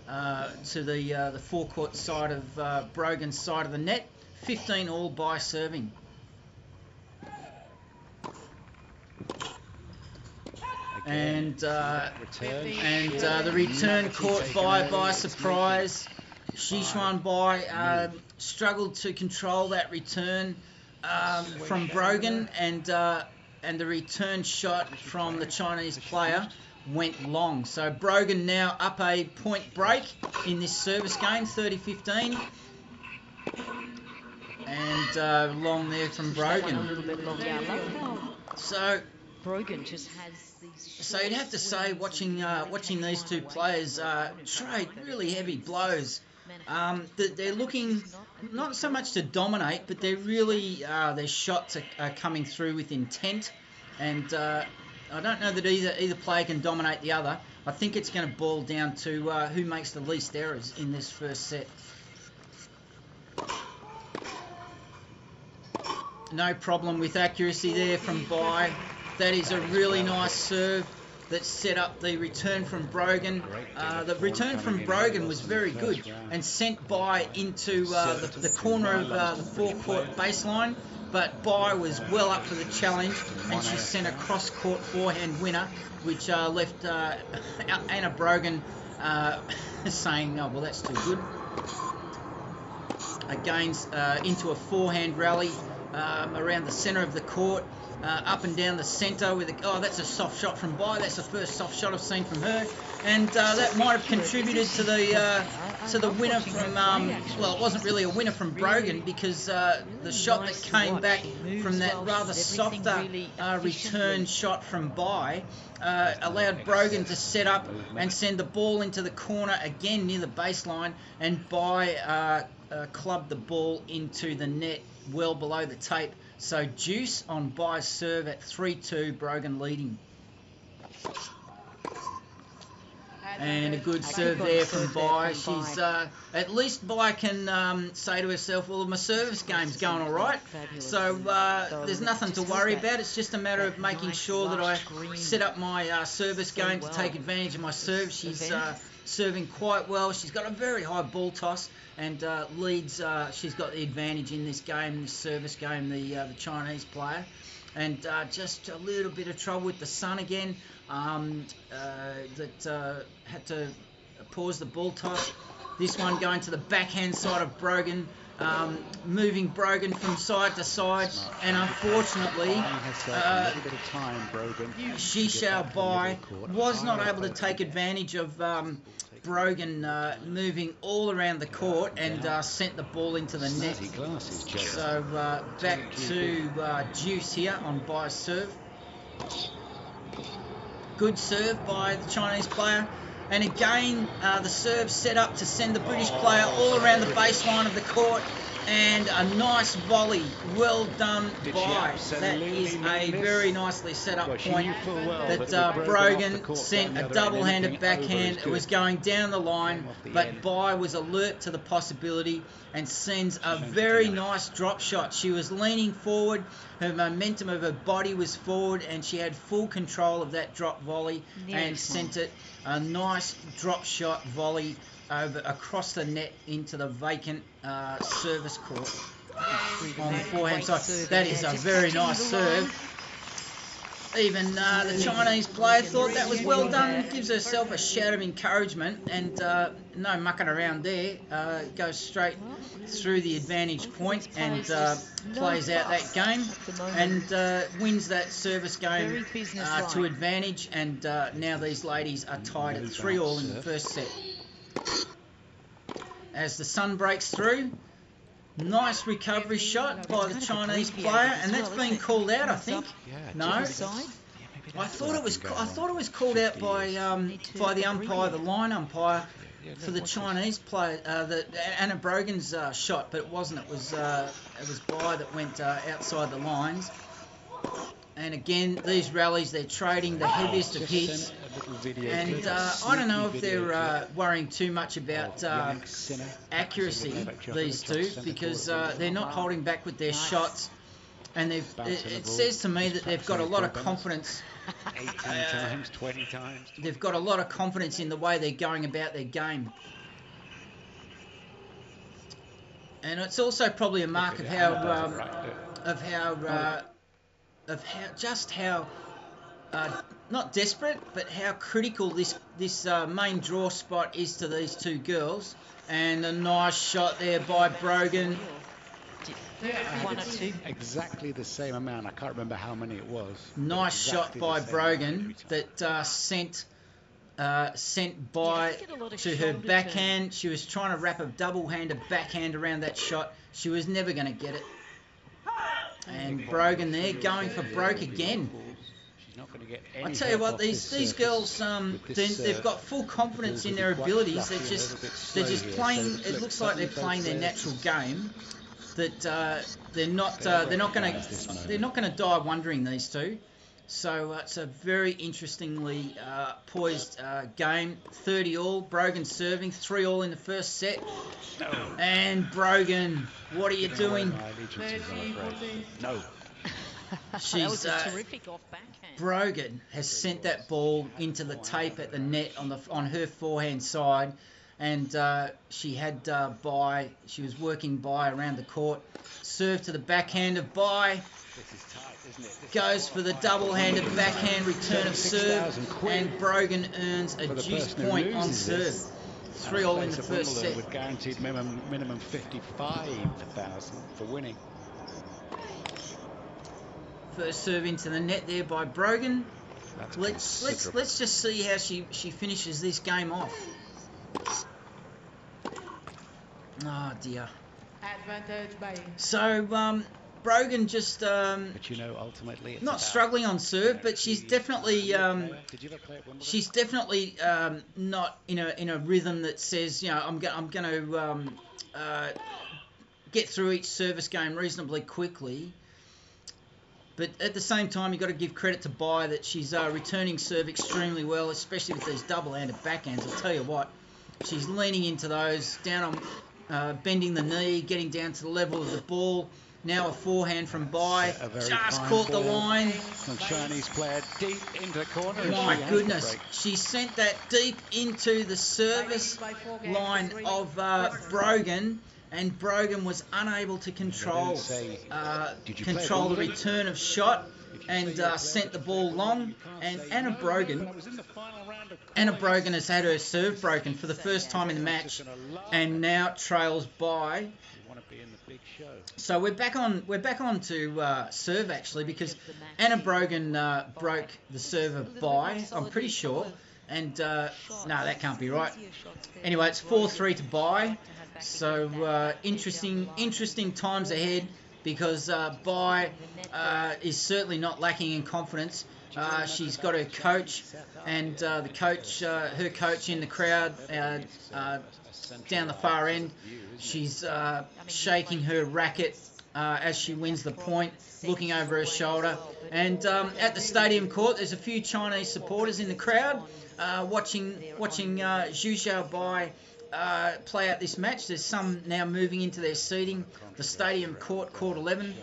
To the forecourt side of Brogan's side of the net. 15 all by serving. And the return caught by surprise. Zhuoxuan Bai struggled to control that return from Brogan, and the return shot from the Chinese player went long. So Brogan now up a point break in this service game, 30-15. And long there from Brogan. A little bit long. Yeah, I love how So Brogan just has these. So you'd have to say, watching these two players trade really heavy blows. They're looking not so much to dominate, but they're really their shots are coming through with intent, and I don't know that either player can dominate the other. I think it's going to boil down to who makes the least errors in this first set. No problem with accuracy there from Bai. That is a really nice serve. that set up the return from Brogan. The return from Brogan was very good and sent Bai into the corner of the forecourt baseline, but Bai was well up for the challenge, and she sent a cross-court forehand winner, which left Anna Brogan saying, oh, well, that's too good. Again, into a forehand rally around the centre of the court, up and down the centre with that's a soft shot from Bai. That's the first soft shot I've seen from her, and that might have contributed to the winner from well, it wasn't really a winner from Brogan, because the shot that came back from that rather softer return shot from Bai allowed Brogan to set up and send the ball into the corner again near the baseline, and Bai clubbed the ball into the net well below the tape. So deuce on Bai's serve at 3-2, Brogan leading. And a good serve there from Bai. She's at least Bai can say to herself, well, my service game's going all right, so there's nothing to worry about. It's just a matter of making sure that I set up my service game to take advantage of my serve. She's serving quite well. She's got a very high ball toss, and leads. She's got the advantage in this game, this service game, the Chinese player. And just a little bit of trouble with the sun again. That had to pause the ball toss. This one going to the backhand side of Brogan, moving Brogan from side to side, and unfortunately, Zhuoxuan Bai was not able to take advantage of Brogan moving all around the court and sent the ball into the net. So back to Deuce here on Bai's serve. Good serve by the Chinese player. And again, the serve set up to send the British player all around the baseline of the court. And a nice volley. Well done, Bai. That is a very nicely set up point that Brogan sent a double-handed backhand. It was going down the line, but Bai was alert to the possibility and sends a very nice drop shot. She was leaning forward. Her momentum of her body was forward, and she had full control of that drop volley and sent it a nice drop shot volley across the net into the vacant service court on the forehand side. That is a very nice serve. Even the Chinese player thought that was well done. Gives herself a shout of encouragement, and no mucking around there. Goes straight through the advantage point and plays out that game and wins that service game to advantage. And now these ladies are tied at 3-3 in the first set. As the sun breaks through, nice recovery shot by the Chinese player, and that's been called out, I think. No, I thought it was called out by the umpire, the line umpire, for the Chinese player, Anna Brogan's shot, but it wasn't. It was Bai that went outside the lines. And again, these rallies, they're trading the heaviest of hits. And I don't know if they're worrying too much about accuracy, these two, because they're not holding back with their shots. And it says to me that they've got a lot of confidence. 18 times, 20 times. They've got a lot of confidence in the way they're going about their game. And it's also probably a mark of how not desperate, but how critical this main draw spot is to these two girls. And a nice shot there by Brogan. One or two. Exactly the same amount. I can't remember how many it was. Nice shot by Brogan that sent Bai to her backhand. She was trying to wrap a double-handed backhand around that shot. She was never going to get it. And Brogan there going for broke again. I tell you what, these girls, they've got full confidence in their abilities. They're just playing. It looks like they're playing their natural game. That they're not going to die wondering, these two. So it's a very interestingly poised game. 30-all. Brogan serving 3-all in the first set. And Brogan, what are you doing? No. She's, that was a terrific off backhand. Brogan has sent that ball into the tape at the net on her forehand side, and she had Bai. She was working Bai around the court. Serve to the backhand of Bai. This is tight, isn't it? This Goes for the double-handed backhand return of serve, and Brogan earns a juice point on serve. 3-all in the first set. With guaranteed minimum 55,000 for winning. First serve into the net there by Brogan. Let's just see how she finishes this game off. Oh dear. Advantage by. So Brogan just but you know, ultimately it's not struggling on serve, but she's definitely not in a rhythm that says, you know, I'm going to get through each service game reasonably quickly. But at the same time, you've got to give credit to Bai that she's returning serve extremely well, especially with these double-handed backhands. I'll tell you what, she's leaning into those, down on bending the knee, getting down to the level of the ball. Now a forehand from Bai, just caught the line. Some Chinese player deep into the corner. My goodness, she sent that deep into the service line of Brogan, and Brogan was unable to control the return of shot, and sent the ball long. And Anna Brogan has had her serve broken for the first time in the match, and now trails Bai. So we're back on to serve actually, because Anna Brogan broke the serve of Bai, I'm pretty sure, and no, that can't be right. Anyway, it's 4-3 to Bai. So interesting times ahead, because Bai is certainly not lacking in confidence. She's got her coach, and her coach in the crowd down the far end. She's shaking her racket as she wins the point, looking over her shoulder. And at the stadium court, there's a few Chinese supporters in the crowd watching Zhuoxuan Bai play out this match. There's some now moving into their seating. The stadium court, court 11,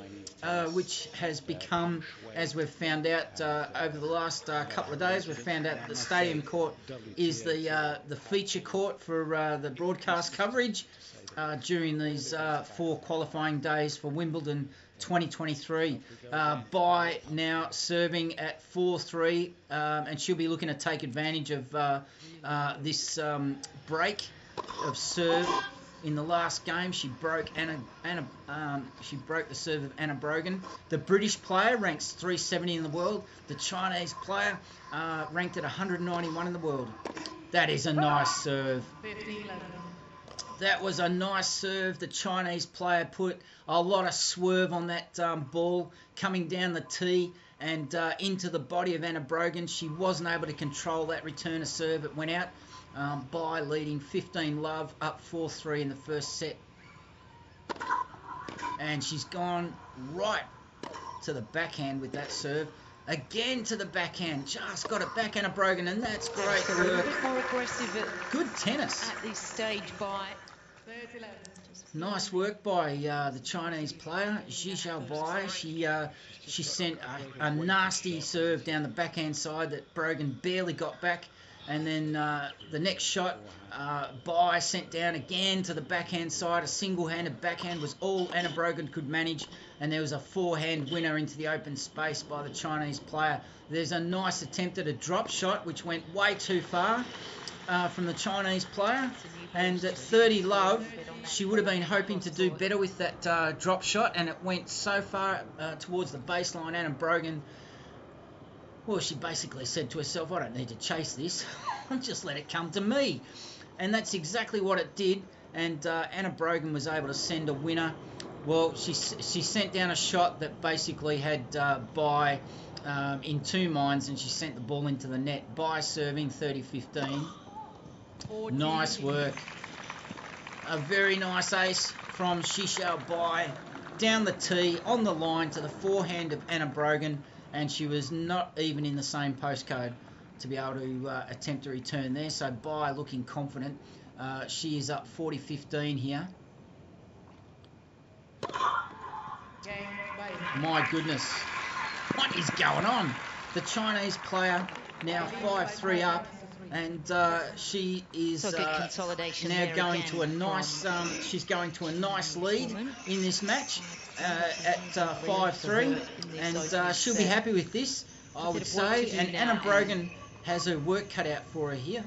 which has become, as we've found out over the last couple of days, we've found out that the stadium court is the feature court for the broadcast coverage during these 4 qualifying days for Wimbledon 2023. Bai now serving at 4-3, and she'll be looking to take advantage of this break of serve. In the last game, she broke she broke the serve of Anna Brogan. The British player ranks 370 in the world. The Chinese player ranked at 191 in the world. That is a nice serve. 15-11. That was a nice serve. The Chinese player put a lot of swerve on that ball coming down the tee and into the body of Anna Brogan. She wasn't able to control that return of serve. It went out. Bai leading 15-love, up 4-3 in the first set. And she's gone right to the backhand with that serve. Again to the backhand. Just got it back, Anna Brogan, and that's great work. A little bit more aggressive Good tennis. at this stage by. Nice work by the Chinese player, Zhuoxuan Bai. She sent a nasty serve down the backhand side that Brogan barely got back. And then the next shot, Bai sent down again to the backhand side. A single-handed backhand was all Anna Brogan could manage, and there was a forehand winner into the open space by the Chinese player. There's a nice attempt at a drop shot, which went way too far from the Chinese player. And at 30-love, she would have been hoping to do better with that drop shot, and it went so far towards the baseline. Anna Brogan, well, she basically said to herself, I don't need to chase this. I'll just let it come to me. And that's exactly what it did. And Anna Brogan was able to send a winner. Well, she sent down a shot that basically had Bai in 2 minds, and she sent the ball into the net. Bai serving 30-15. Nice work. A very nice ace from Zhuoxuan Bai. Down the tee, on the line to the forehand of Anna Brogan. And she was not even in the same postcode to be able to attempt a return there. So Bai looking confident. She is up 40-15 here. My goodness. What is going on? The Chinese player now 5-3 up, and she is So good consolidation now there going again to a nice. She's going to a nice lead in this match at 5-3, and she'll be happy with this, I would say. And Anna Brogan has her work cut out for her here.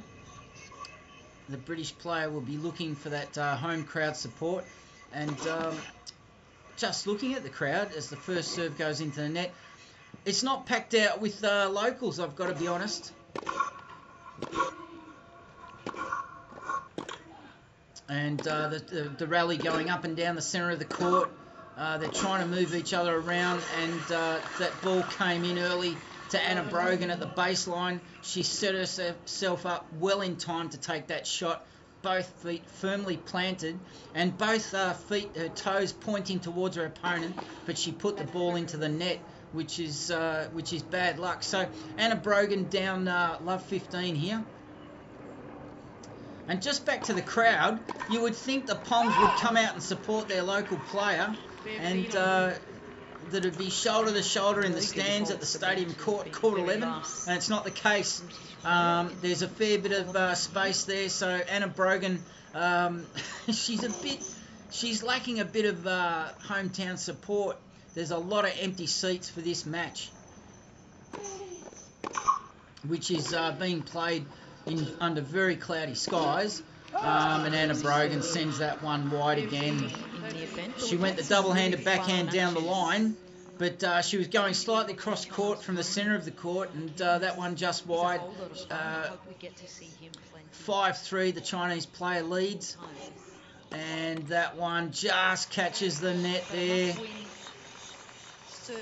The British player will be looking for that home crowd support, and just looking at the crowd as the first serve goes into the net. It's not packed out with locals, I've got to be honest. And the rally going up and down the centre of the court. They're trying to move each other around, and that ball came in early to Anna Brogan at the baseline. She set herself up well in time to take that shot. Both feet firmly planted, and both feet, her toes pointing towards her opponent, but she put the ball into the net, which is bad luck. So Anna Brogan down love 15 here. And just back to the crowd, you would think the Poms would come out and support their local player, and that it'd be shoulder to shoulder in the stands at the stadium court 11, and it's not the case. There's a fair bit of space there, so Anna Brogan, she's lacking a bit of hometown support. There's a lot of empty seats for this match, which is being played under very cloudy skies. And Anna Brogan sends that one wide again. She went the double-handed backhand down the line, but she was going slightly cross court from the centre of the court, and that one just wide. 5-3, the Chinese player leads, and that one just catches the net there.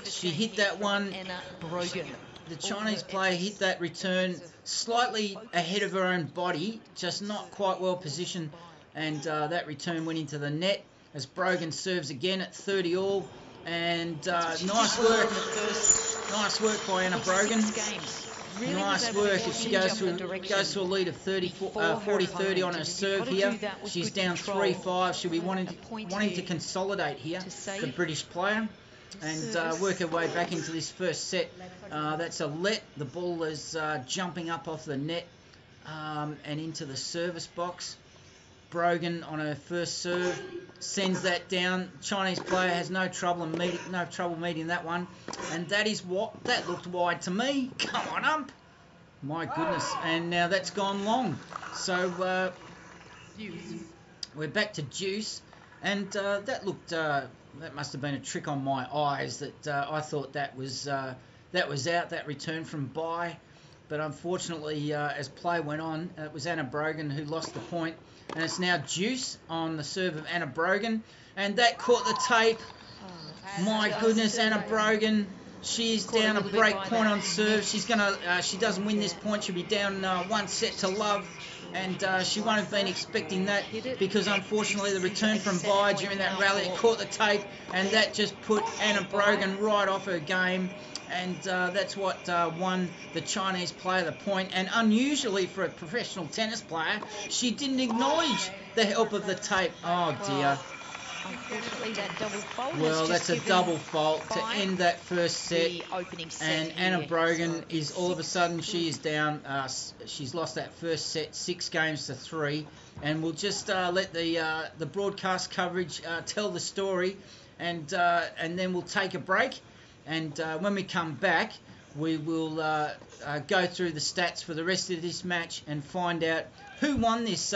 She hit that one. The Chinese player hit that return slightly ahead of her own body, just not quite well positioned, and that return went into the net as Brogan serves again at 30 all, and nice work by Anna Brogan. Nice work if she goes to a lead of 40-30 on her serve here. She's down 3-5. She'll be wanting to consolidate here, the British player, and work her way back into this first set. That's a let. The ball is jumping up off the net and into the service box. Brogan on her first serve sends that down. Chinese player has no trouble meeting that one, and that looked wide to me. Come on, ump. My goodness, and now that's gone long. So we're back to deuce, and that looked. That must have been a trick on my eyes. That I thought that was out. That return from Bai, but unfortunately, as play went on, it was Anna Brogan who lost the point, and it's now deuce on the serve of Anna Brogan, and that caught the tape. My goodness, Anna Brogan. She's down a break point on serve. She's gonna. She doesn't win this point. She'll be down 1 set to love. And she won't have been expecting that, because unfortunately the return from Bai during that rally, it caught the tape, and that just put Anna Brogan right off her game, and that's what won the Chinese player the point. And unusually for a professional tennis player, she didn't acknowledge the help of the tape. Oh dear. Unfortunately, that double fault. Well, that's a double fault to end that first set. And Anna Brogan is all of a sudden, she is down. She's lost that first set 6-3, and we'll just let the broadcast coverage tell the story, and then we'll take a break. And when we come back, we will go through the stats for the rest of this match and find out who won this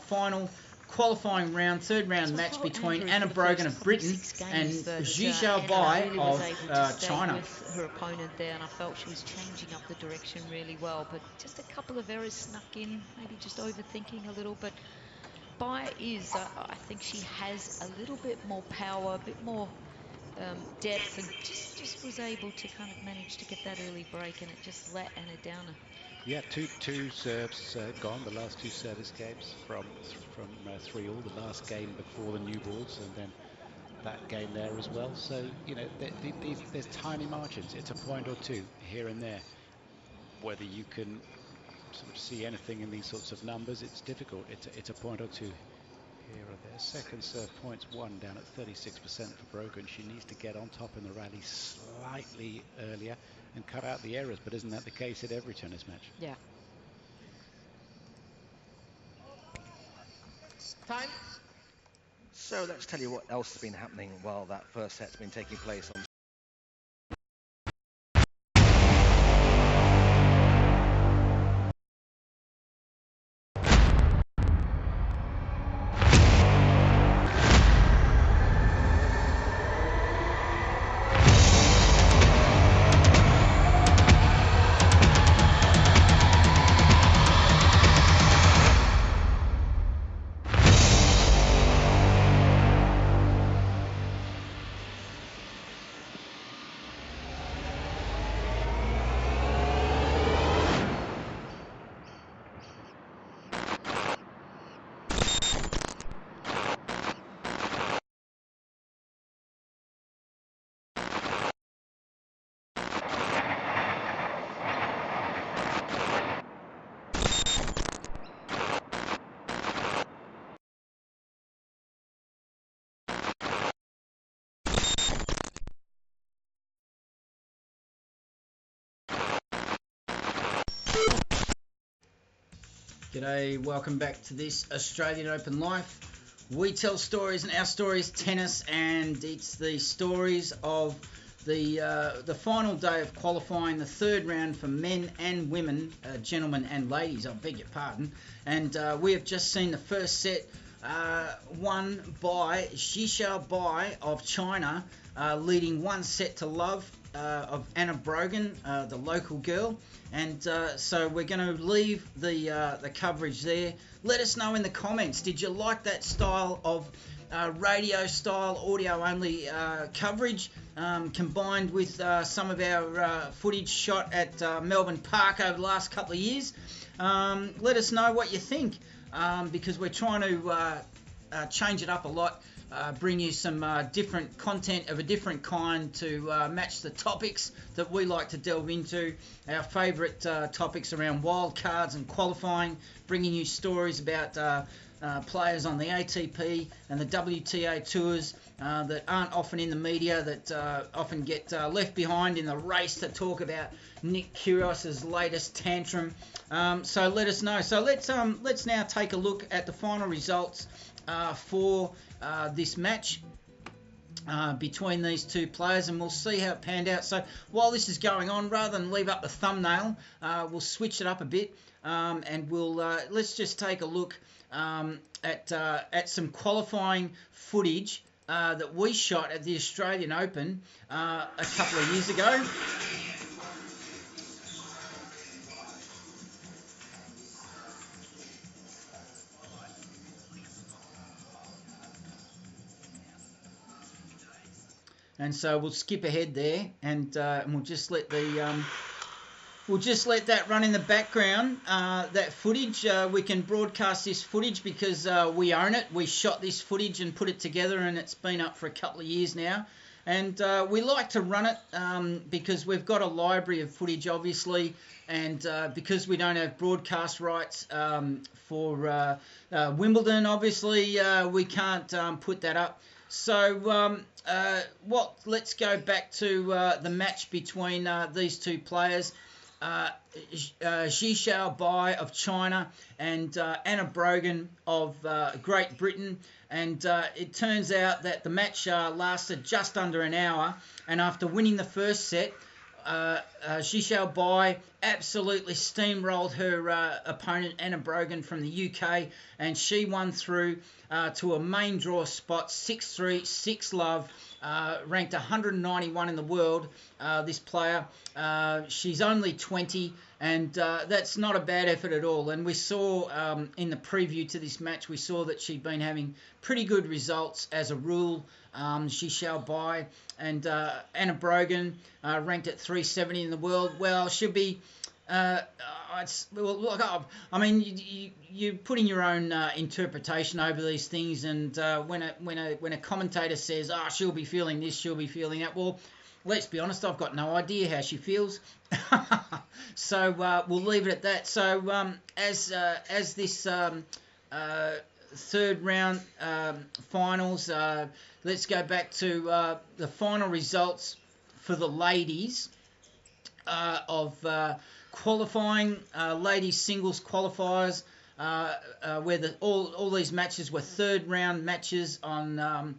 final qualifying round, third round match between Anna Brogan of Britain and Zhuoxuan Bai of China. With her opponent there, and I felt she was changing up the direction really well, but just a couple of errors snuck in, maybe just overthinking a little. But Bai is, I think she has a little bit more power, a bit more depth, and just was able to kind of manage to get that early break, and it just let Anna down. Yeah, two serves gone, the last two service games from 3-all, the last game before the new balls, and then that game there as well. So, you know, there's tiny margins. It's a point or two here and there. Whether you can sort of see anything in these sorts of numbers, it's difficult. It's a point or two Here are their second serve points, one down at 36% for Brogan. She needs to get on top in the rally slightly earlier and cut out the errors, but isn't that the case at every tennis match? Yeah. Time. So let's tell you what else has been happening while that first set's been taking place on G'day, welcome back to this Australian Open Life. We tell stories, and our story is tennis, and it's the stories of the final day of qualifying, the third round for men and women, gentlemen and ladies, I beg your pardon. And we have just seen the first set won by Zhuoxuan Bai of China, leading 1-0 of Anna Brogan, the local girl. And so we're going to leave the coverage there. Let us know in the comments, did you like that style of radio style, audio only coverage, combined with some of our footage shot at Melbourne Park over the last couple of years? Let us know what you think, because we're trying to change it up a lot. Bring you some different content of a different kind to match the topics that we like to delve into. Our favourite topics around wildcards and qualifying, bringing you stories about players on the ATP and the WTA tours that aren't often in the media, that often get left behind in the race to talk about Nick Kyrgios's latest tantrum. So let us know. So let's now take a look at the final results for this match between these two players, and we'll see how it panned out. So while this is going on, rather than leave up the thumbnail, we'll switch it up a bit, and we'll let's just take a look at some qualifying footage that we shot at the Australian Open a couple of years ago. And so we'll skip ahead there, and we'll just let that run in the background. That footage, we can broadcast this footage because we own it. We shot this footage and put it together, and it's been up for a couple of years now. And we like to run it because we've got a library of footage, obviously, and because we don't have broadcast rights for Wimbledon, obviously, we can't put that up. So let's go back to the match between these two players, Zhuoxuan Bai of China and Anna Brogan of Great Britain. And it turns out that the match lasted just under an hour, and after winning the first set, Zhuoxuan Bai absolutely steamrolled her opponent Anna Brogan from the UK, and she won through to a main draw spot, 6-3, 6-love, ranked 191 in the world, this player. She's only 20, and that's not a bad effort at all. And we saw in the preview to this match, we saw that she'd been having pretty good results as a rule. Zhuoxuan Bai, and Anna Brogan, ranked at 370 in the world. Well, she'll be... look, I mean, you're putting your own interpretation over these things, and when a commentator says, she'll be feeling this, she'll be feeling that, well, let's be honest, I've got no idea how she feels. So we'll leave it at that. So as this third round finals. Let's go back to the final results for the ladies of qualifying, ladies singles qualifiers, where all these matches were third round matches on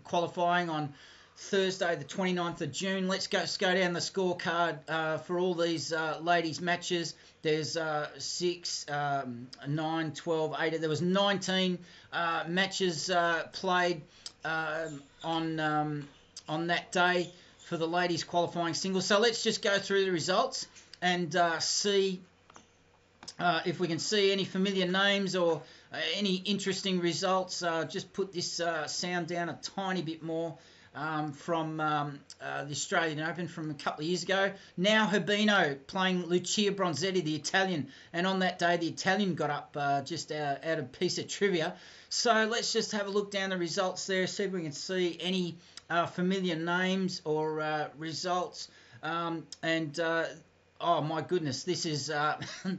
qualifying on Thursday the 29th of June. Let's go down the scorecard for all these ladies matches. There's 6, 9, 12, 8. There was 19 matches played on that day for the ladies qualifying singles. So let's just go through the results and see if we can see any familiar names or any interesting results. Just put this sound down a tiny bit more. From the Australian Open from a couple of years ago. Now Herbino playing Lucia Bronzetti, the Italian, and on that day the Italian got up just out of a piece of trivia. So let's just have a look down the results there, see if we can see any familiar names or results. Oh my goodness, this is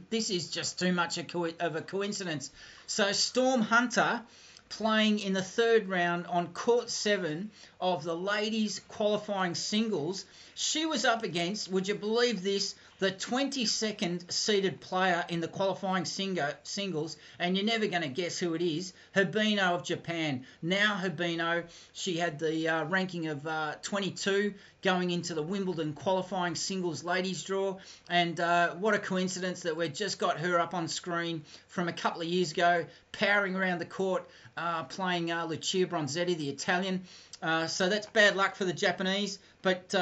this is just too much of a coincidence. So Storm Hunter playing in the third round on court 7 of the ladies qualifying singles. She was up against, would you believe this, the 22nd seeded player in the qualifying singles, and you're never going to guess who it is, Herbino of Japan. Now Herbino, she had the ranking of 22 going into the Wimbledon qualifying singles ladies draw, and what a coincidence that we've just got her up on screen from a couple of years ago, powering around the court, playing Lucia Bronzetti, the Italian. So that's bad luck for the Japanese, but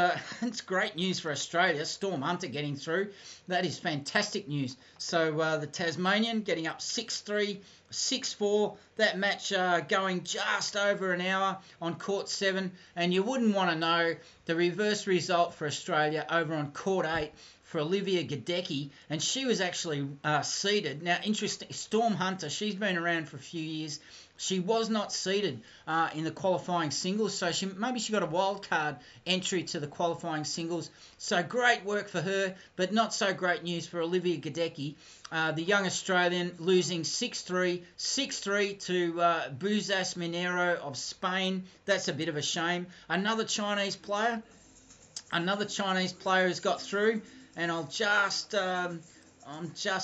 it's great news for Australia. Storm Hunter getting through. That is fantastic news. So the Tasmanian getting up 6-3, 6-4. That match going just over an hour on court 7. And you wouldn't want to know the reverse result for Australia over on court 8 for Olivia Gadecki, and she was actually seeded. Now, interesting, Storm Hunter, she's been around for a few years. She was not seeded in the qualifying singles, so maybe she got a wild card entry to the qualifying singles. So great work for her, but not so great news for Olivia Gadecki, the young Australian, losing 6-3, 6-3 to Buzas Minero of Spain. That's a bit of a shame. Another Chinese player who's got through, and I'm just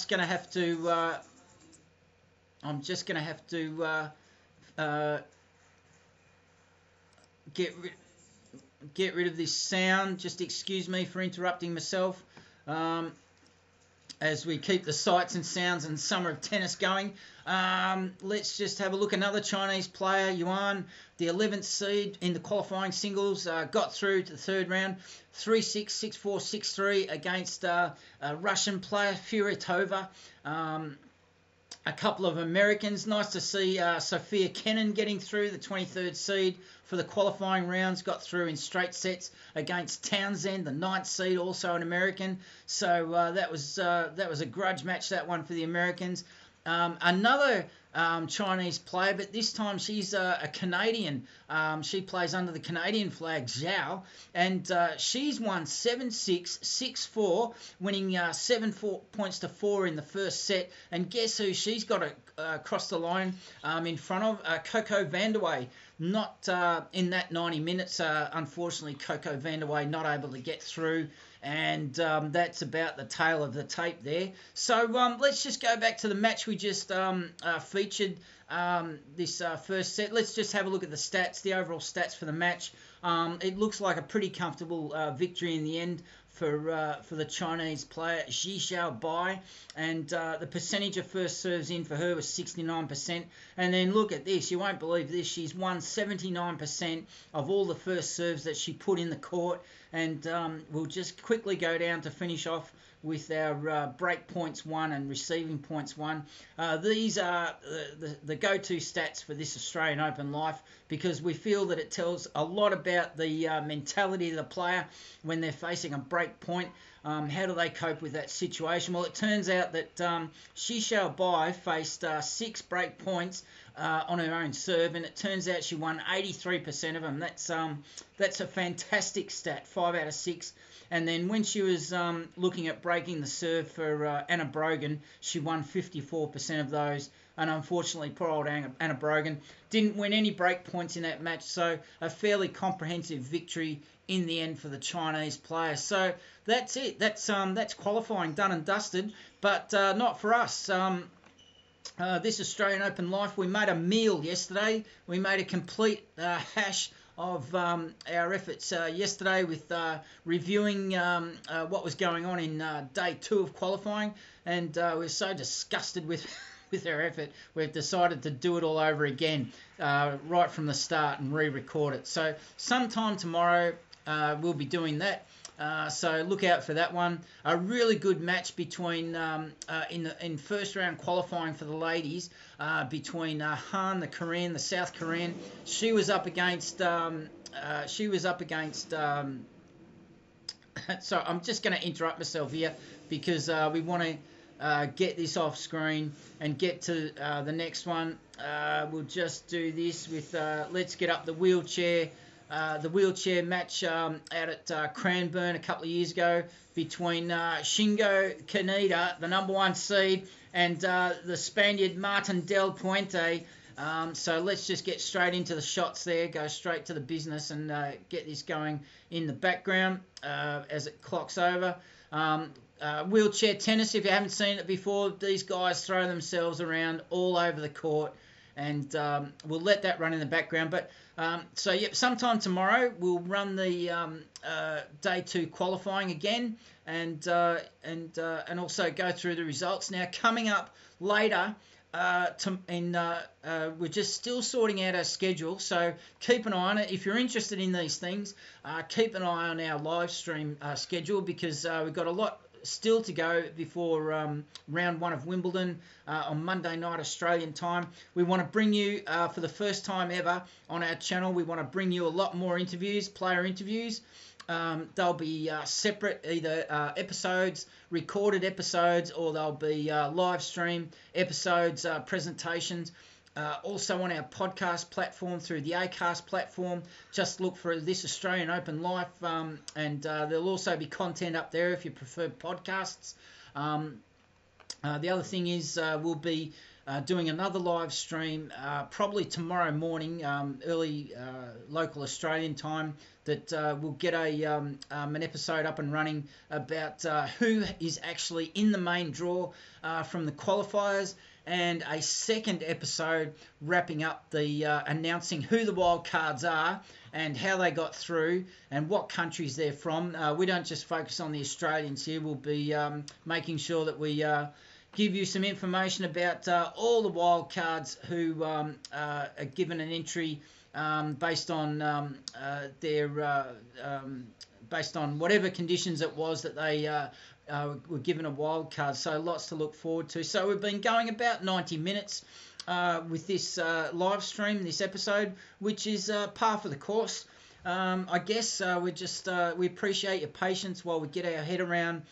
gonna have to get rid of this sound. Just excuse me for interrupting myself as we keep the sights and sounds and summer of tennis going. Let's just have a look. Another Chinese player, Yuan, the 11th seed in the qualifying singles, got through to the third round, 3-6, 6-4, 6-3 against a Russian player, Fyretova. A couple of Americans. Nice to see Sophia Kenin getting through, the 23rd seed for the qualifying rounds. Got through in straight sets against Townsend, the 9th seed, also an American. So that was a grudge match, that one, for the Americans. Another Chinese player, but this time she's a Canadian. She plays under the Canadian flag, Zhao, and she's won 7-6, 6-4, winning 7 points to 4 in the first set. And guess who she's got across the line in front of? Coco Vandeweghe. Not in that 90 minutes, unfortunately, Coco Vandeweghe not able to get through. And that's about the tail of the tape there. So let's just go back to the match we just featured, this first set. Let's just have a look at the stats, the overall stats for the match. It looks like a pretty comfortable victory in the end for the Chinese player, Zhuoxuan Bai, and the percentage of first serves in for her was 69%. And then look at this, you won't believe this, she's won 79% of all the first serves that she put in the court. And we'll just quickly go down to finish off with our break points won and receiving points won. These are the go-to stats for this Australian Open life, because we feel that it tells a lot about the mentality of the player when they're facing a break point. How do they cope with that situation? Well, it turns out that Zhuoxuan Bai faced 6 break points on her own serve, and it turns out she won 83% of them. That's a fantastic stat, 5 out of 6. And then when she was looking at breaking the serve for Anna Brogan, she won 54% of those. And unfortunately, poor old Anna Brogan didn't win any break points in that match. So a fairly comprehensive victory in the end for the Chinese players. So that's it. That's qualifying done and dusted, but not for us. This Australian Open Life, we made a meal yesterday. We made a complete hash of our efforts yesterday with reviewing what was going on in day 2 of qualifying, and we're so disgusted with our effort, we've decided to do it all over again right from the start and re-record it. So sometime tomorrow we'll be doing that. So look out for that one. A really good match between in first round qualifying for the ladies between Han, the Korean, the South Korean. She was up against. So I'm just going to interrupt myself here because we want to get this off screen and get to the next one. We'll just do this with. Let's get up the wheelchair match out at Cranbourne a couple of years ago between Shingo Kaneda, the number 1 seed, and the Spaniard Martin Del Puente. So let's just get straight into the shots there, go straight to the business and get this going in the background as it clocks over. Wheelchair tennis, if you haven't seen it before, these guys throw themselves around all over the court, and we'll let that run in the background. But so yep, sometime tomorrow we'll run the day 2 qualifying again, and also go through the results. Now coming up later, we're just still sorting out our schedule, so keep an eye on it. If you're interested in these things, keep an eye on our live stream schedule, because we've got a lot still to go before round 1 of Wimbledon on Monday night Australian time. We want to bring you, for the first time ever on our channel, we want to bring you a lot more interviews, player interviews. They'll be separate, either episodes, recorded episodes, or they'll be live stream episodes, presentations. Also on our podcast platform through the Acast platform, just look for This Australian Open Life, and there'll also be content up there if you prefer podcasts. The other thing is we'll be doing another live stream probably tomorrow morning, early local Australian time, that we'll get an episode up and running about who is actually in the main draw from the qualifiers, and a second episode wrapping up the announcing who the wild cards are and how they got through and what countries they're from. We don't just focus on the Australians here. We'll be making sure that we give you some information about all the wild cards who are given an entry based on based on whatever conditions it was that they were given a wild card. So lots to look forward to. So we've been going about 90 minutes with this live stream, this episode, which is par for the course. I guess we appreciate your patience while we get our head around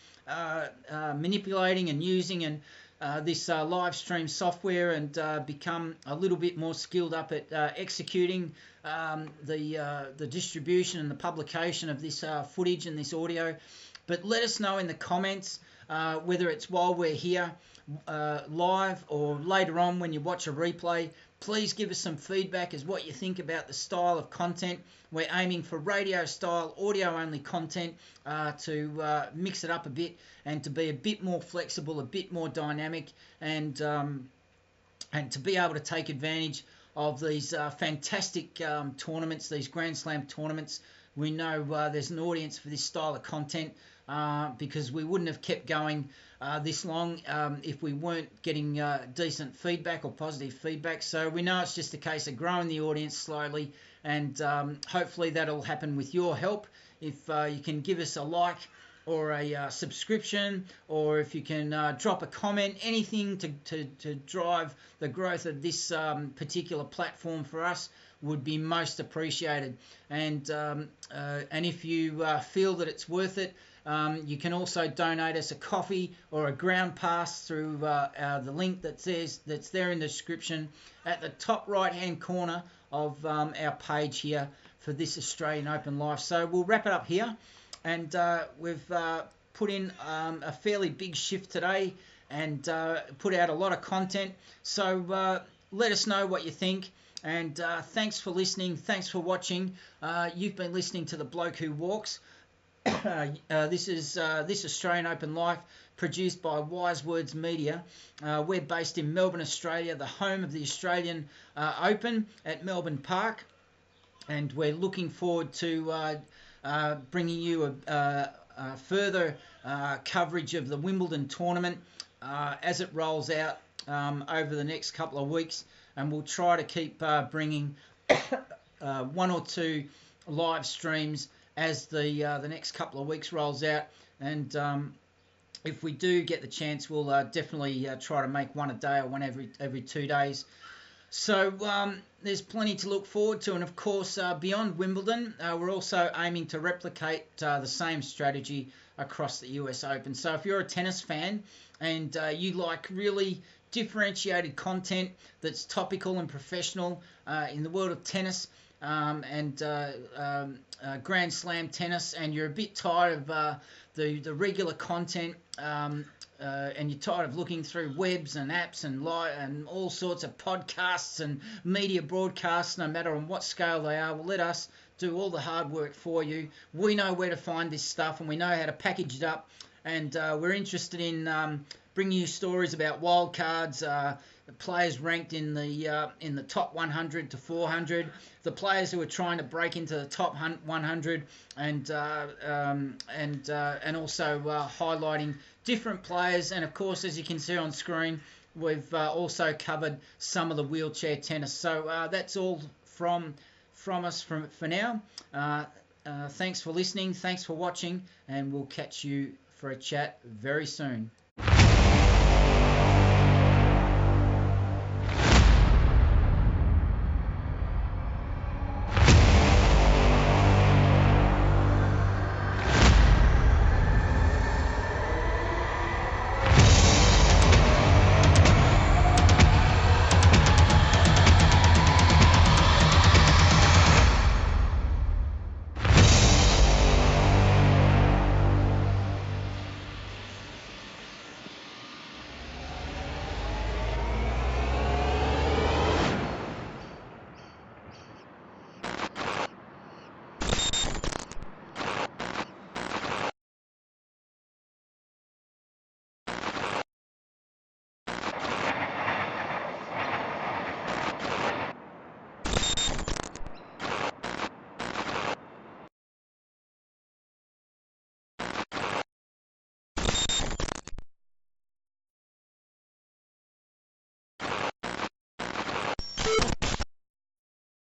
manipulating and using this live stream software, and become a little bit more skilled up at executing the distribution and the publication of this footage and this audio. But let us know in the comments whether it's while we're here live or later on when you watch a replay. Please give us some feedback as what you think about the style of content. We're aiming for radio style, audio only content to mix it up a bit and to be a bit more flexible, a bit more dynamic, and to be able to take advantage of these fantastic tournaments, these Grand Slam tournaments. We know there's an audience for this style of content, because we wouldn't have kept going this long if we weren't getting decent feedback or positive feedback. So we know it's just a case of growing the audience slowly, and hopefully that'll happen with your help. If you can give us a like or a subscription, or if you can drop a comment, anything to drive the growth of this particular platform for us, would be most appreciated. And if you feel that it's worth it, you can also donate us a coffee or a ground pass through the link that's there in the description at the top right hand corner of our page here for this Australian Open Life. So we'll wrap it up here, and we've put in a fairly big shift today and put out a lot of content. So let us know what you think, and thanks for listening, thanks for watching. You've been listening to The Bloke Who Walks. This is This Australian Open Life, produced by Wise Words Media. We're based in Melbourne, Australia, the home of the Australian Open at Melbourne Park, and we're looking forward to bringing you a further coverage of the Wimbledon tournament as it rolls out over the next couple of weeks, and we'll try to keep bringing one or two live streams as the next couple of weeks rolls out. And if we do get the chance, we'll definitely try to make one a day or one every 2 days. So there's plenty to look forward to, and of course beyond Wimbledon, we're also aiming to replicate the same strategy across the US Open. So if you're a tennis fan and you like really differentiated content that's topical and professional in the world of tennis, and Grand Slam tennis, and you're a bit tired of the regular content, and you're tired of looking through webs and apps and all sorts of podcasts and media broadcasts, no matter on what scale they are, well, let us do all the hard work for you. We know where to find this stuff, and we know how to package it up, and we're interested in bringing you stories about wildcards, players ranked in the top 100 to 400, the players who are trying to break into the top 100, and also highlighting different players. And of course, as you can see on screen, we've also covered some of the wheelchair tennis. So that's all from us for now. Thanks for listening, thanks for watching, and we'll catch you for a chat very soon.